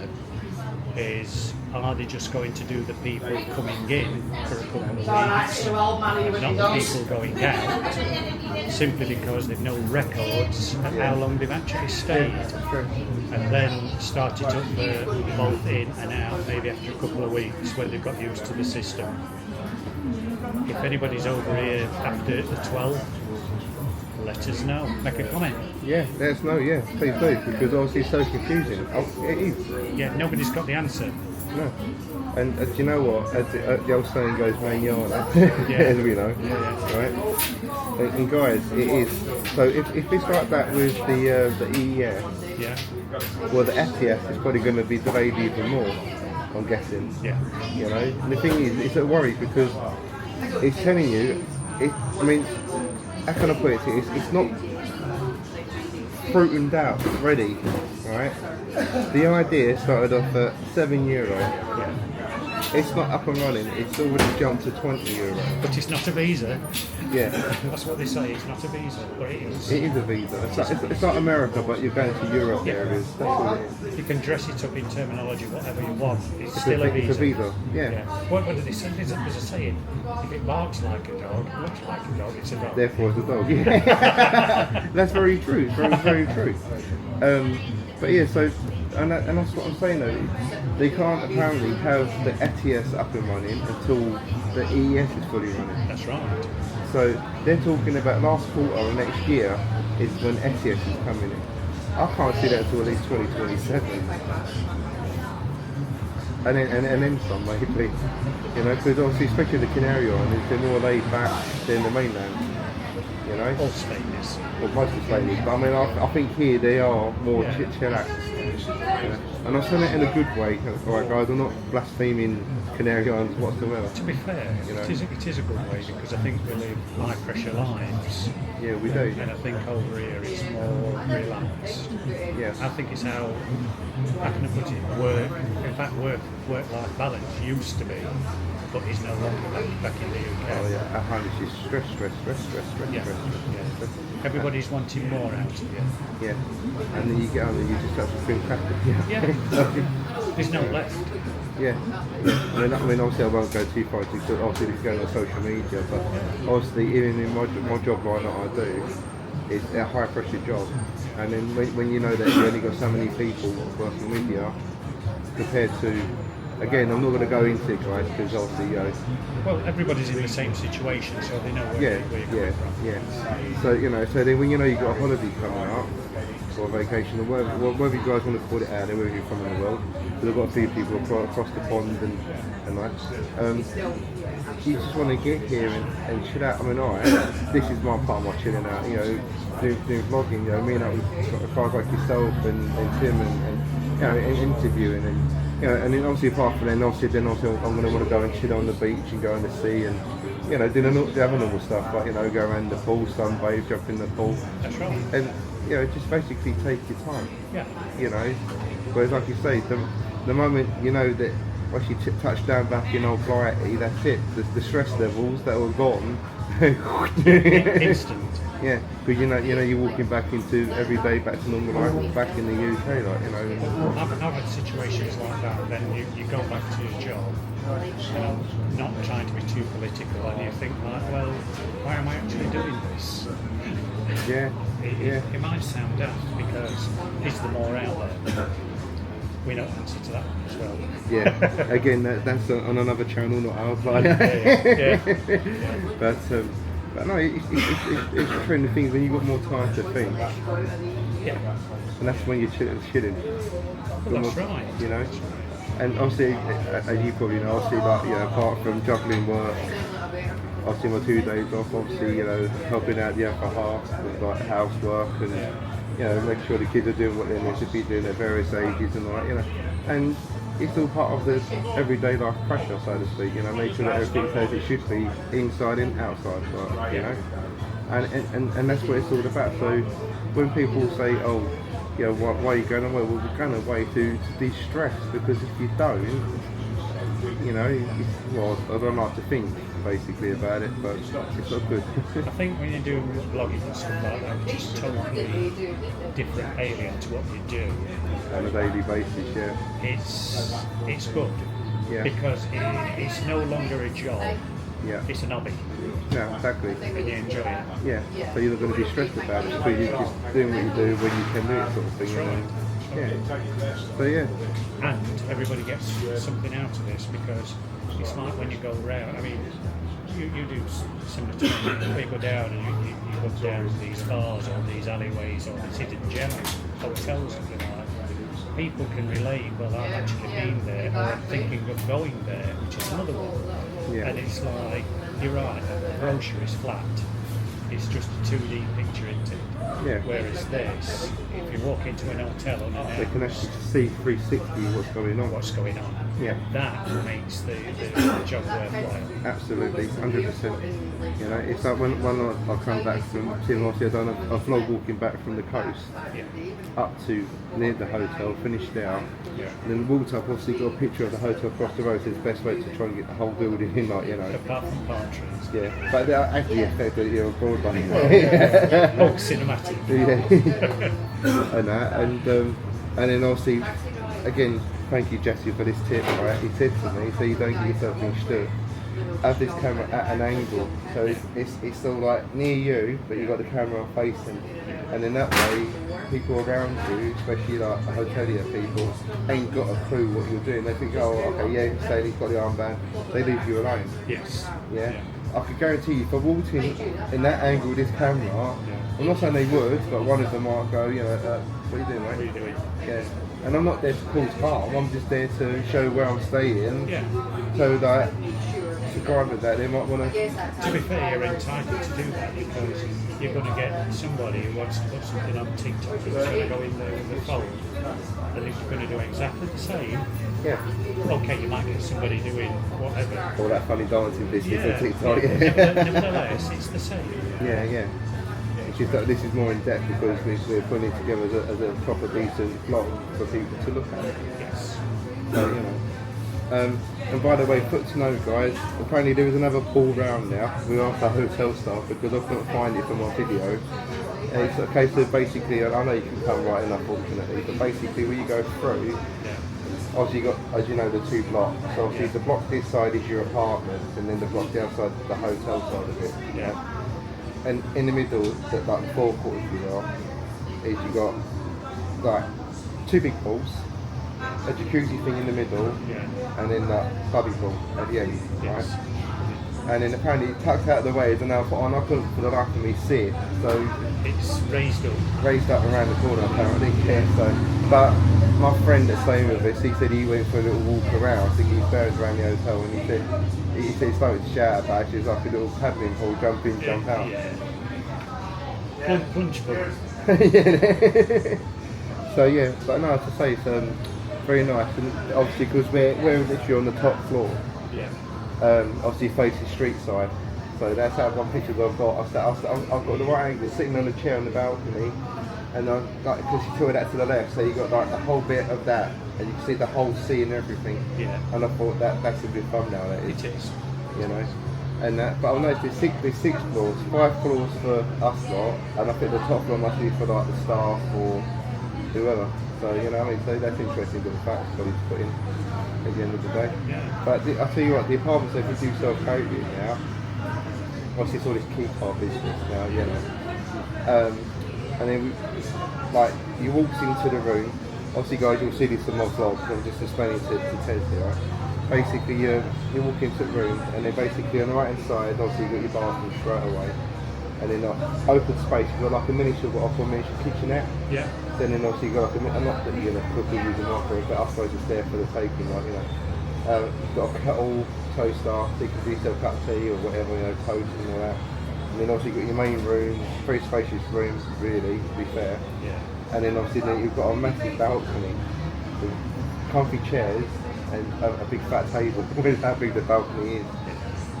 is, are they just going to do the people coming in for a couple of weeks, not the people going out, simply because they've no records of how long they've actually stayed, and then start it up for both in and out, maybe after a couple of weeks when they've got used to the system. If anybody's over here after the 12th, let us know. Make a comment. Yeah, let us know, yeah, please do, because obviously it's so confusing. Oh, it is. Yeah, nobody's got the answer. No. And do you know what? As the old saying goes, manana, as we know, right? And guys, it is. So if it's like that with the EES, well, the FTS is probably going to be delayed even more, I'm guessing. Yeah. You know, and the thing is, it's a worry because it's telling you, I mean, how can I put it to you? It's not fruited out, ready, right? The idea started off at €7. It's not up and running. It's already jumped to €20. But it's not a visa. Yeah, That's what they say. It's not a visa, but it is. it is a visa. It's like America, but you're going to Europe areas. That's all it is. You can dress it up in terminology, whatever you want. It's It's still a visa. It's a visa. Yeah. What did they say? There's a saying. If it barks like a dog, looks like a dog, it's a dog. Therefore, it's a dog. Yeah. That's very true. Very true. But yeah, so and that's what I'm saying though. They can't apparently have the ETS up and running until the EES is fully running. That's right. So they're talking about last quarter of next year is when ETS is coming in. I can't see that until at least 2027. And then some maybe, you know, because obviously especially the Canary Islands, they're more laid back than the mainland, you know. All statements. Well, most of the ladies, but I mean, I think here they are more chillaxed. Yeah. And I'm saying it in a good way. Alright guys, I'm not blaspheming Canary Islands whatsoever. To be fair, You know. it is a good way because I think we live high pressure lives, Yeah, we do. and I think over here it's more relaxed. Yeah. I think it's how can I put it? Work-life balance used to be, but is no longer back in the UK. Oh yeah, at home it's just stress. Yeah. Everybody's wanting more out of you. Yeah. And then you get on and you just have to feel happy. Yeah. There's no left. Yeah. I mean, obviously I won't go too far because obviously this is going on social media, but obviously even in my job line that I do, it's a high pressure job. And then when you know that you only got so many people working with you, compared to, again, I'm not going to go into it, guys, because obviously, Well, everybody's in the same situation, so they know where you're coming from. So, so then when you know you've got a holiday coming up, or a vacation, or wherever you guys want to call it out, wherever you're from in the world, because I've got a few people across the pond and that. You just want to get here and chill out. I mean, this is my part of my chilling out, doing vlogging, meeting up with guys like yourself and Tim and interviewing and then obviously apart from then obviously I'm going to want to go and chill on the beach and go in the sea and doing the other normal stuff like go around the pool, sunbathe, jump in the pool. That's right. And just basically take your time. Yeah. Whereas like you say, the moment that once you touch down back in old Blighty, that's it. The stress levels that were gone. Instant. Yeah, because you're walking back into every day back to normal life back in the UK, I've had situations like that. Then you go back to your job, not trying to be too political, and you think like, well, why am I actually doing this? Yeah. It might sound daft because is there more out there? We know the answer to that as well. Yeah. Again, that's on another channel, not ours. Yeah. But no, it's the kind of things when you've got more time to think. Yeah. And that's when you're chilling. Well, that's right. And obviously, as you probably know, obviously, apart from juggling work, obviously my 2 days off, obviously, helping out the other half with like housework and, make sure the kids are doing what they need to be doing at various ages and all that, and it's all part of the everyday life pressure, so to speak, make sure that everything says it should be inside and outside work, and that's what it's all about. So when people say, oh, why are you going away? Well, we're going away to de-stress, because if you don't, I don't like to think basically about it, but it's not good. I think when you're doing vlogging and stuff like that, which is totally different alien to what you do on a daily basis, it's good, because it's no longer a job, it's an hobby. Yeah, exactly. And you enjoy it. Yeah, so you're not going to be stressed about it, so you're just doing what you do when you can do it, sort of thing. So and everybody gets something out of this, because it's like when you go around, I mean, you do similar to me, where you go down and you look down these bars or these alleyways or these hidden gems, hotels and things like that. People can relate, well, I've actually been there, or I'm thinking of going there, which is another one. Yeah. And it's like, you're right, a brochure is flat. It's just a 2D picture, isn't it? Yeah. Whereas this, if you walk into an hotel on they can actually see 360 what's going on. Yeah. That makes the job worthwhile. Absolutely, 100%. It's like when I come back from Tim, obviously I've done a vlog walking back from the coast up to near the hotel, finished there, and then walked up, obviously got a picture of the hotel across the road, so it's the best way to try and get the whole building in, Apart from palm trees. Yeah, but they're actually affected you're abroad by Oh, cinematic. Yeah. And that, and then obviously, again, thank you Jesse for this tip, right? He said to me, so you don't get yourself in stood, have this camera at an angle, so it's still like near you, but you've got the camera facing, and then that way, people around you, especially like the hotelier people, ain't got a clue what you're doing. They think, oh, okay, yeah, say he's got the armband, they leave you alone. Yes. Yeah. I could guarantee you, if I walked in that angle with this camera, I'm not saying they would, but one of them might go, what are you doing, mate? What are you doing? Yeah. And I'm not there to cause harm, I'm just there to show where I'm staying. Yeah. So that, to guide with that, they might want to... To be fair, you're entitled to do that, because you're going to get somebody who wants to put something on TikTok who's going to go in there with the phone, and if you're going to do exactly the same, okay, you might get somebody doing whatever. All that funny dancing business on TikTok. Nevertheless, it's the same. Yeah. It's just that this is more in depth because we're putting it together as a proper decent vlog for people to look at. Yes. So, and by the way, put to know guys, apparently there is another pool round now. We asked our hotel staff because I couldn't find it from our video. It's a case of basically, I know you can come right in unfortunately, but basically when you go through, obviously you got, as you know, the two blocks. So obviously Yeah. the block this side is your apartments, and then the block the other side is the hotel side of it. Yeah. And in the middle, like the forecourt, if you will, is you got like two big pools, a jacuzzi thing in the middle, Yeah. and then that bubby pool at the end, Yes. right? And then apparently tucked out of the way is an alpha on. I couldn't for the life of me see it, so It's raised up. raised up around the corner apparently. Yeah. So, but my friend that's staying with us, he said he went for a little walk around. I think he was around the hotel, and he said he started to shout about it. It was like a little paddling pool, jump in, jump out. Yeah. Punch bowl. Yeah. So yeah, but no, to say it's very nice, and obviously because we're literally on the top floor. Yeah. Obviously facing street side, so that's how one pictures I've got. I've got the right angle, sitting on a chair on the balcony, and I'm like, because you tilt that to the left, so you got like the whole bit of that, and you can see the whole sea and everything. Yeah. And I thought that's a good thumbnail. That is, It is. you know. And that, but I noticed there's six floors, 5 floors for us lot, and I think the top floor must be for like the staff or whoever. So you know, what I mean, so that's interesting little facts for you to put in at the end of the day. Yeah. But I tell you what, the apartments, if you do self-coating now, obviously it's all this key card business now, you know. And then like you walk into the room, obviously guys, you'll see this in my vlog. I'm just explaining to Ted here. Right? Basically, you walk into the room, and then basically on the right hand side, obviously you got your bathroom straight away, and then open space. You've got like a miniature kitchenette. Yeah. Then obviously you got like not that you're gonna cook or use a microwave, but I suppose it's there for the taking, like you know. You've got a kettle, toaster, so you can do yourself a cup of tea or whatever, you know, toast and all that. And then obviously you've got your main room, very spacious rooms, really, to be fair. Yeah. And then obviously you've got a massive balcony with comfy chairs and a big fat table. With how big the balcony is.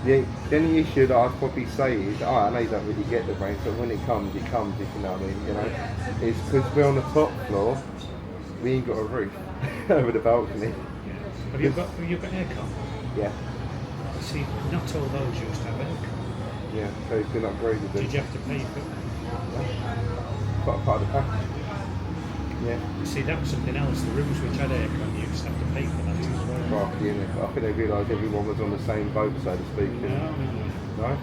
The only issue that I'd probably say is, I know you don't really get the rain, but when it comes, if you know what I mean, you know. It's because we're on the top floor, we ain't got a roof over the balcony. Have you got aircon? Yeah, See, not all those used to have aircon. yeah, so it's been upgraded. Did you have to pay for it? Part of the package. Yeah. See, that was something else. The rooms which had aircon, you used to have to pay for that as well. Well, yeah, I think they realised everyone was on the same boat, so to speak. No. No?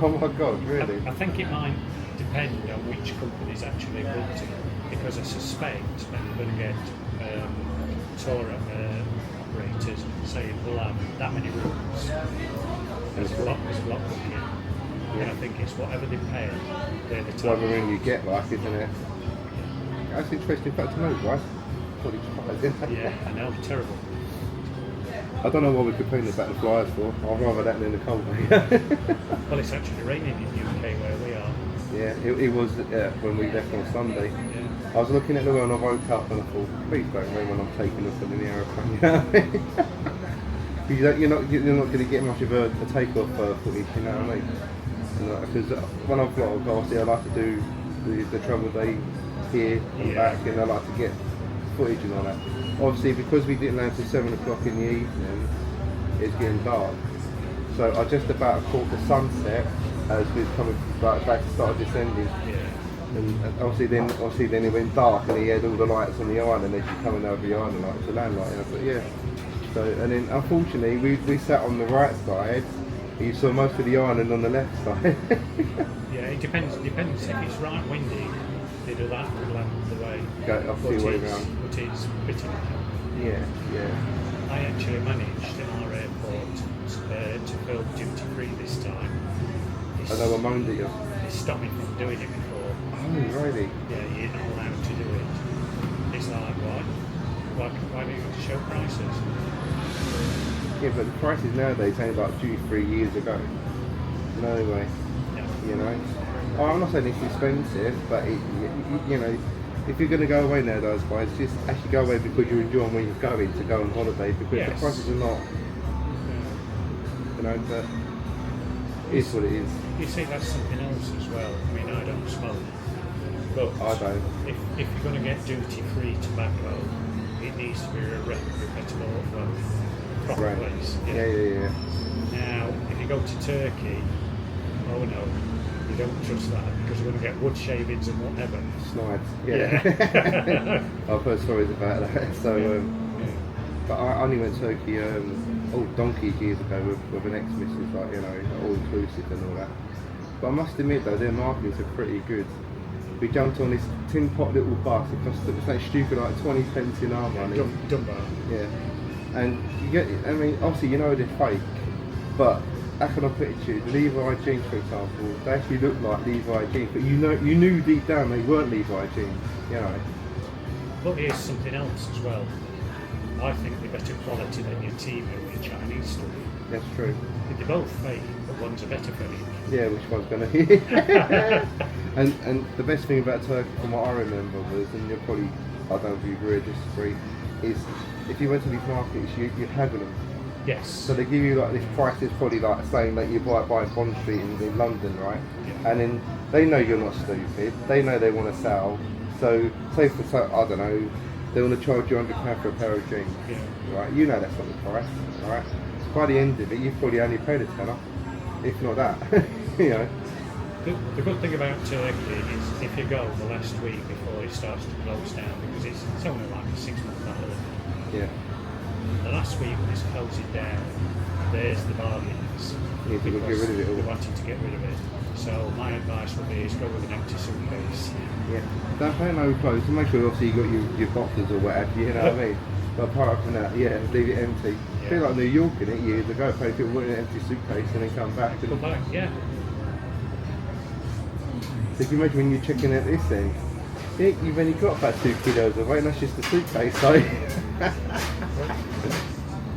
Oh my God, really? I think it might depend on which company's actually booked it, because I suspect that you're going to get tour operators saying we'll have that many rooms as block booking. And I think it's whatever they pay, they're the Whatever time. room you get, like, isn't it? That's interesting fact to know, right? Probably surprised, isn't it? Yeah, I know, terrible. I don't know what we're complaining about the flyers for. I'd rather that than the cold. Well, it's actually raining in the UK where we are. Yeah, it was when we left on Sunday. Yeah. I was looking at the weather and I woke up and I thought, please don't rain when I'm taking a foot in the aeroplane. You know what I mean? Because you're not going to get much of a takeoff footage, you know what I mean? Because when I vlog, obviously I like to do the travel day here and back, and I like to get footage and all that. Obviously, because we didn't land till 7 o'clock in the evening, it's getting dark. So I just about caught the sunset as we were coming back to start descending. Yeah. And obviously then it went dark, and he had all the lights on the island as you're coming over the island, like to land light. And I thought, yeah. So and then unfortunately we sat on the right side. You saw most of the island on the left side. Yeah, it depends. If it's right windy, they do that to land the way. Go up the way round. But it's pretty bad. Yeah. I actually managed in our airport to film duty free this time. I know I moaned at you. It stopped me from doing it before. Oh, really? Yeah, you're not allowed to do it. It's like, why do you have to show prices? Yeah, but the prices nowadays ain't like duty free years ago. No way. Yeah. You know? Oh, I'm not saying it's expensive, but you know, if you're going to go away nowadays, guys, just actually go away because you're enjoying where you're going to go on holiday, because Yes. the prices are not, you know, but it's what it is. You see, that's something else as well. I mean, I don't smoke, but I don't. if you're going to get duty-free tobacco, it needs to be a reputable, proper Right. place. Yeah. Now, if you go to Turkey, oh no, You don't trust that because you're going to get wood shavings and whatever. Snipes, yeah. I've heard stories about that. So, but I only went Turkey donkeys years ago with an ex-missus, like, you know, all inclusive and all that. But I must admit though, their markets are pretty good. We jumped on this tin pot little bus. It cost us like stupid, like 20 pence in our money. Dumbo. Yeah, and you get. I mean, obviously you know they're fake, but how can I put it to you? The Levi jeans, for example, they actually look like Levi jeans, but you knew deep down they weren't Levi jeans. You know. But here's something else as well. I think they're better quality than your Temu, your Chinese stuff. That's true. They're both fake, but one's a better fake. Yeah, which one's going to and the best thing about Turkey, from what I remember, was, and you're probably, I don't know if you agree or disagree, is if you went to these markets, you haggle them. Yes. So they give you like this price is probably like saying that you buy in Bond Street in London, right? Yeah. And then they know you're not stupid. They know they want to sell. So say for I don't know, they want to charge you £100 for a pair of jeans, right? You know that's not the price, right? By the end of it, you've probably only paid a tenner, if not that. You know. The good thing about Turkey is if you go the last week before it starts to close down, because it's only like a 6-month holiday. Yeah. The last week when it's closing down, there's the bargains. You need to get rid of it all. They're wanting to get rid of it. So my advice would be is go with an empty suitcase. Yeah. Don't pay no clothes. To make sure obviously you got your boxes or whatever, you know what I mean? But apart from that, yeah, leave it empty. Yeah. Feel like New York in it years ago, pay people with an empty suitcase and then come back. Come back, yeah. So can you imagine when you're checking out this end? Yeah, you've only got about 2 kilos of weight, and that's just a suitcase, so.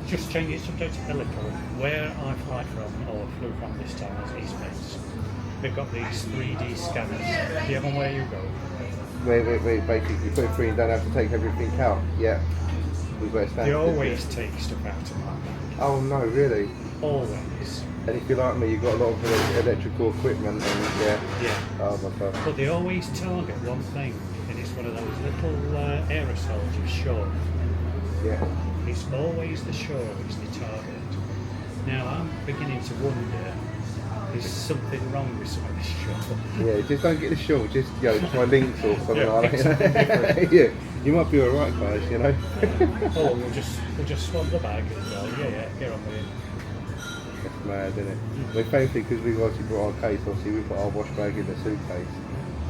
Just changing subject a little. Where I fly from, or flew from this time, is East Base. They've got these 3D scanners. Do you have them where you go? Wait, basically, you put it through and don't have to take everything out. Yeah. They always take stuff out of my bag. Oh no, really? Always. And if you're like me, you've got a lot of electrical equipment and Yeah. Oh my god. But they always target one thing, and it's one of those little aerosols of shore. Yeah. It's always the shore which they target. Now I'm beginning to wonder, is something wrong with some of this shore? Yeah, just don't get the short, just try links or something Yeah, like pick something that. different. Yeah, you might be alright guys, you know. Or we'll just swap the bag and go, yeah, get on with it. That's mad, isn't it? Well, thankfully, because we've obviously brought our case, obviously we put our wash bag in the suitcase,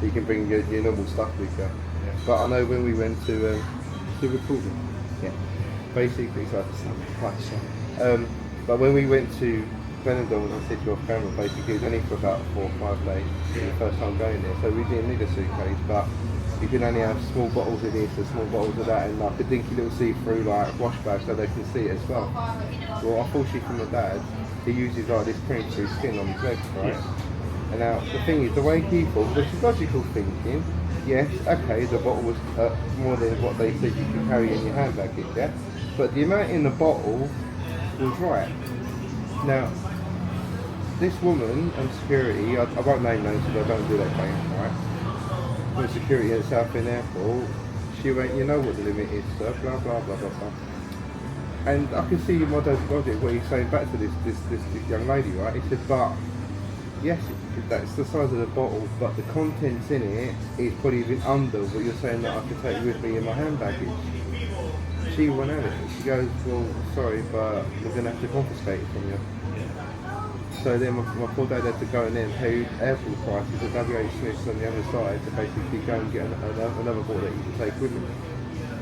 so you can bring your normal stuff with you. Yeah. But I know when we went to recording, yeah, basically, so but when we went to Benidorm, as I said to your camera, basically it was only for about 4 or 5 days, the first time going there, so we didn't need a suitcase, but you can only have small bottles of this and small bottles of that, and like a dinky little see-through like wash bag so they can see it as well. Well, unfortunately for my dad, he uses like this cream through skin on his legs, right? Yeah. And now the thing is, the way he thought, which is logical thinking, yes, okay, the bottle was more than what they said you could carry in your hand baggage, yeah? But the amount in the bottle was right. Now, this woman and security, I won't name names because I don't do that game, right? With security at Southend Airport, she went, you know what the limit is, sir, blah, blah, blah, blah, blah. And I can see my dad's logic, what he's saying back to this young lady, right? He said, but, yes, that's the size of the bottle, but the contents in it is probably even under what you're saying that I could take with me in my hand baggage. She went at it. She goes, well, sorry, but we're going to have to confiscate it from you. So then my poor dad had to go and then pay airport prices at WH Smith's on the other side to basically go and get another bottle that you could take with him.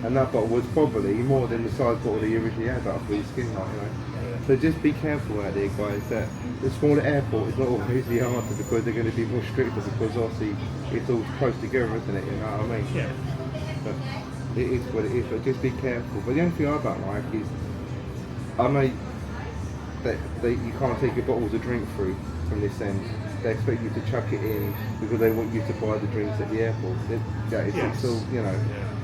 And that bottle was probably more than the size bottle that you originally had after your skin light, you know. So just be careful out there, guys, that the smaller airport is not always the answer because they're going to be more stricter because obviously it's all close together, isn't it? You know what I mean? Yeah. But it is what it is, but just be careful. But the only thing I don't like is, I know that you can't take your bottles of drink through from this end. They expect you to chuck it in because they want you to buy the drinks at the airport. It's all, you know,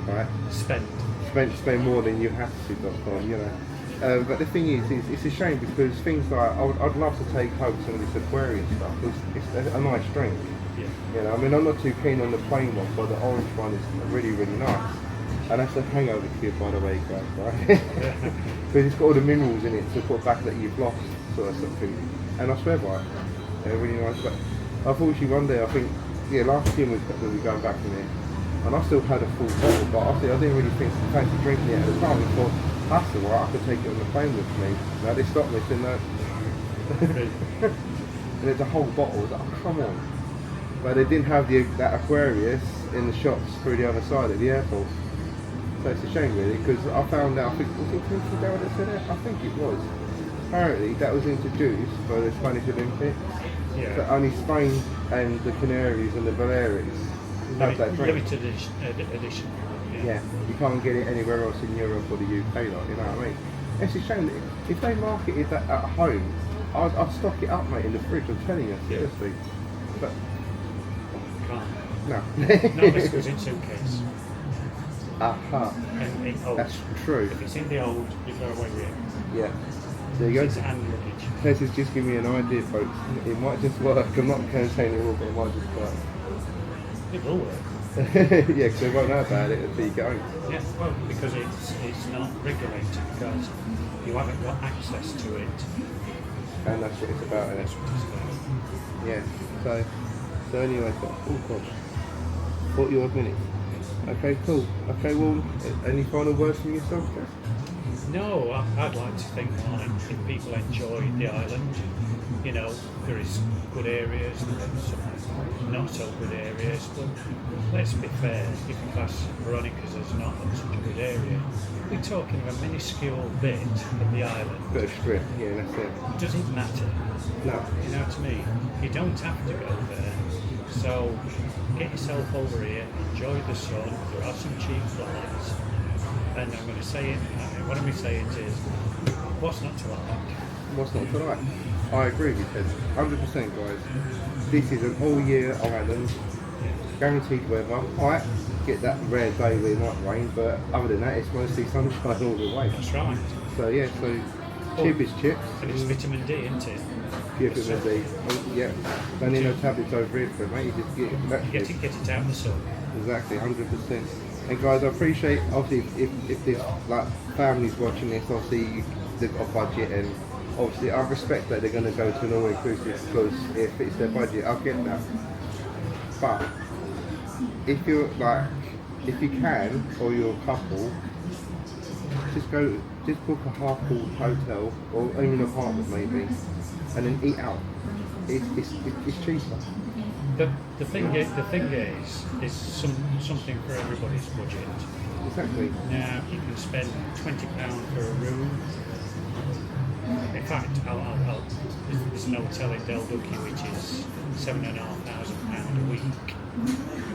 right? Spend more than you have to, you know. But the thing is, it's a shame because things like, I'd love to take home some of this aquarium stuff. It's a nice drink. Yeah. You know, I mean, I'm not too keen on the plain one, but the orange one is really, really nice. And that's a hangover cube, by the way, guys, right? Because it's got all the minerals in it to put back that you've lost, sort of something. And I swear by it, they're really nice. But unfortunately one day I think, last year we were going back in there, and I still had a full bottle, but obviously I didn't really fancy drinking it at the time. I thought, that's alright, I could take it on the plane with me. No, they stopped me, said no. And it's a whole bottle. I was like, oh, come on. But they didn't have that Aquarius in the shops through the other side at the airport. So it's a shame really, because I found out, I think, was it Quincy Darrell that said it? I think it was. Apparently that was introduced by the Spanish Olympics. Yeah. So only Spain and the Canaries and the Balearics have that drink. Limited edition. Yeah, you can't get it anywhere else in Europe or the UK, like, you know what I mean? It's a shame that if they marketed that at home, I'd stock it up, mate, in the fridge, I'm telling you, seriously. But, Can't. no. No, it's because it's suitcase. Aha. And it holds. That's true. If it's in the old, you go away with it. Yeah. There you go. It's hand luggage. This has just given me an idea, folks. It might just work. I'm not going to say it all, but it might just work. It will work. Yeah, because they won't know about it until you get home. Yeah, well, because it's not regulated, because you haven't got access to it. And that's what it's about, isn't That's it? what it's about. Yeah. So anyway, oh gosh, 40 odd minutes. Okay, cool. Okay, well, any final words from yourself, Jeff? No, I'd like to think that if people enjoy the island, you know, there is good areas, there are some not so good areas, but let's be fair, if you class Veronica's as not such a good area, we're talking of a minuscule bit of the island. Bit of strip, yeah, that's it. Does it matter? No. You know what I mean? You don't have to go there. So get yourself over here, enjoy the sun, there are some cheap flights, and I'm going to say it, what I'm going to say it is, what's not to like? What's not to like? I agree with you, Ted. 100% guys. This is an all year island, guaranteed weather. I get that rare day where it might rain, but other than that it's mostly sunshine all the way. That's right. So yeah, so chip is chips. And it's vitamin D, isn't it? Yeah, vitamin D. Yeah. Don't need no tablets over here for it, mate. You just get it naturally. Get it out in the sun. Exactly, 100%. And guys, I appreciate, obviously, if there's like families watching this, obviously they've got a budget, and obviously I respect that they're going to go to an all-inclusive because if it's their budget, I'll get that. But if you're like, if you can, or you're a couple, just book a half-full hotel or even an apartment maybe, and then eat out. It's cheaper. The thing is something for everybody's budget. Exactly. Now you can spend £20 for a room. In fact, there's an hotel in Del Ducky which is £7,500 a week.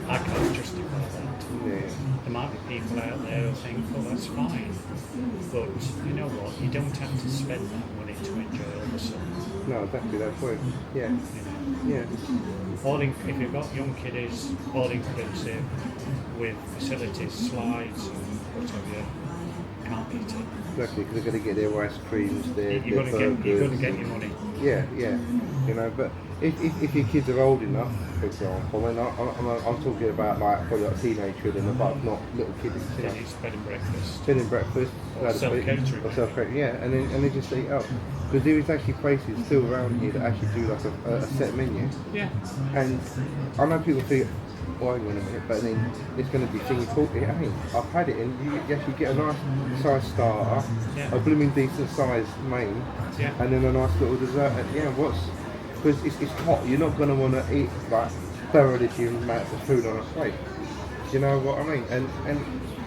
I can't justify that. Yeah. There might be people out there who think, oh, that's fine. But you know what? You don't have to spend that money to enjoy all the sun. No, exactly that point. Yeah. You know? Yeah. If you've got young kiddies, all inclusive with facilities, slides, and whatever, can't beat it. Exactly, because they're going to get their ice creams, their You've burgers. got to get your money. Yeah, yeah. You know, but if your kids are old enough, for example, and I'm talking about like probably like teenage children above, not little kids. You know. Then it's bed and breakfast. Bed and breakfast, Or self-catering. or self-catering, yeah, and then just eat up. Because there is actually places still around here that actually do like a set menu. Yeah. And I know people think, well, hang on a minute, but then it's going to be thingy faulty. I mean, I've had it, and you actually get a nice size starter, Yeah. a blooming decent size main, Yeah. and then a nice little dessert at the end. Because it's hot, you're not going to want to eat like thoroughly amounts of food on a plate. Do you know what I mean?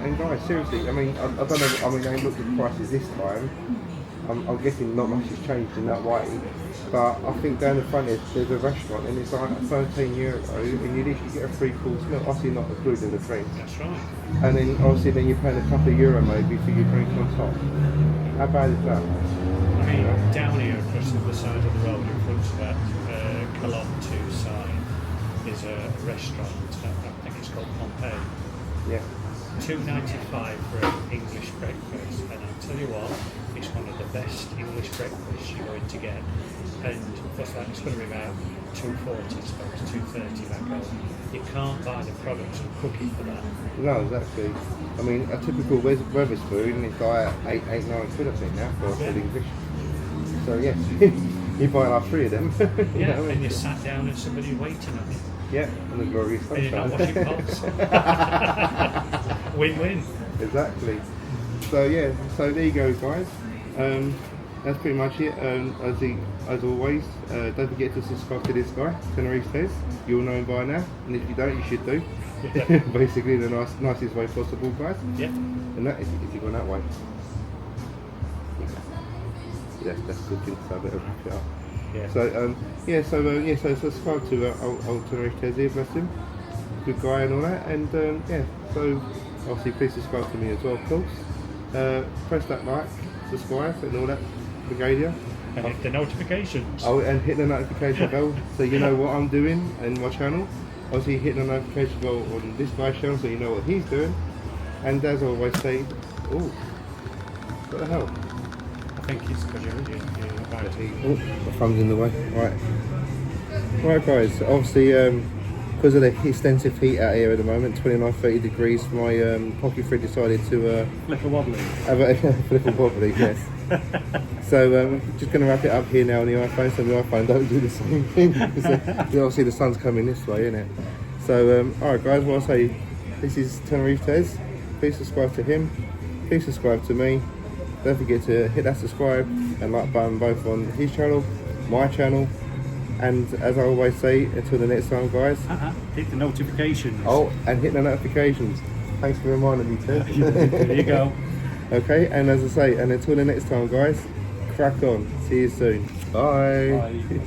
And guys, seriously, I mean, I don't know. I mean, I looked at prices this time. I'm guessing not much has changed in that way. But I think down the front there's a restaurant, and it's like €13, and you literally get a free course meal. Obviously not including the drink. That's right. And then obviously then you're paying a couple of euro maybe for your drink on top. How bad is that? I mean, down here across the side of the road in front of that Colon 2 sign is a restaurant. I think it's called Pompeii. Yeah. $2.95 for an English breakfast, and I'll tell you what, it's one of the best English breakfasts you're going to get. And what's that? It's going to be about $2.40, I suppose, $2.30 back home. You can't buy the products and cook it for that. No, exactly. I mean, a typical Weatherspoon is like 8, 9 quid I think now for full English. So yes, You buy like 3 of them. You Yeah, know what I and mean? you're sat down and somebody waiting on you. Yeah, and the glorious And you're not sunshine. washing pots. Win-win. Exactly. So yeah, so there you go, guys. That's pretty much it. As always, don't forget to subscribe to this guy, Tenerife Tez. You'll know him by now, and if you don't, you should do. Yeah. Basically, the nicest way possible, guys. Yeah. And that is if you go that way. Yeah, that's good thing. So I better wrap it up. Yeah. So subscribe to old Tenerife Tez here, bless him. Good guy and all that. And so obviously please subscribe to me as well, of course. Press that like, subscribe, and all that brigadier. And hit the notifications. Oh, and hit the notification bell so you know what I'm doing and my channel. Obviously hit the notification bell on this guy's channel so you know what he's doing. And as I always say, oh, what the hell? I think it's because you're about to eat. Oh, my thumb's in the way. Right guys, obviously because of the extensive heat out here at the moment, 29-30 degrees, my pocket fridge decided to Flip a wobbly. have a flip and wobbly, yes. So just going to wrap it up here now on the iPhone, so the iPhone don't do the same thing. Because, obviously the sun's coming this way, isn't it? So alright guys, what I say, this is Tenerife Tez. Please subscribe to him, please subscribe to me. Don't forget to hit that subscribe and like button both on his channel, my channel. And as I always say, until the next time guys. Hit the notifications. Oh, and hit the notifications. Thanks for reminding me, Ted. There you go. Okay, and as I say, and until the next time guys, crack on. See you soon. Bye. Bye.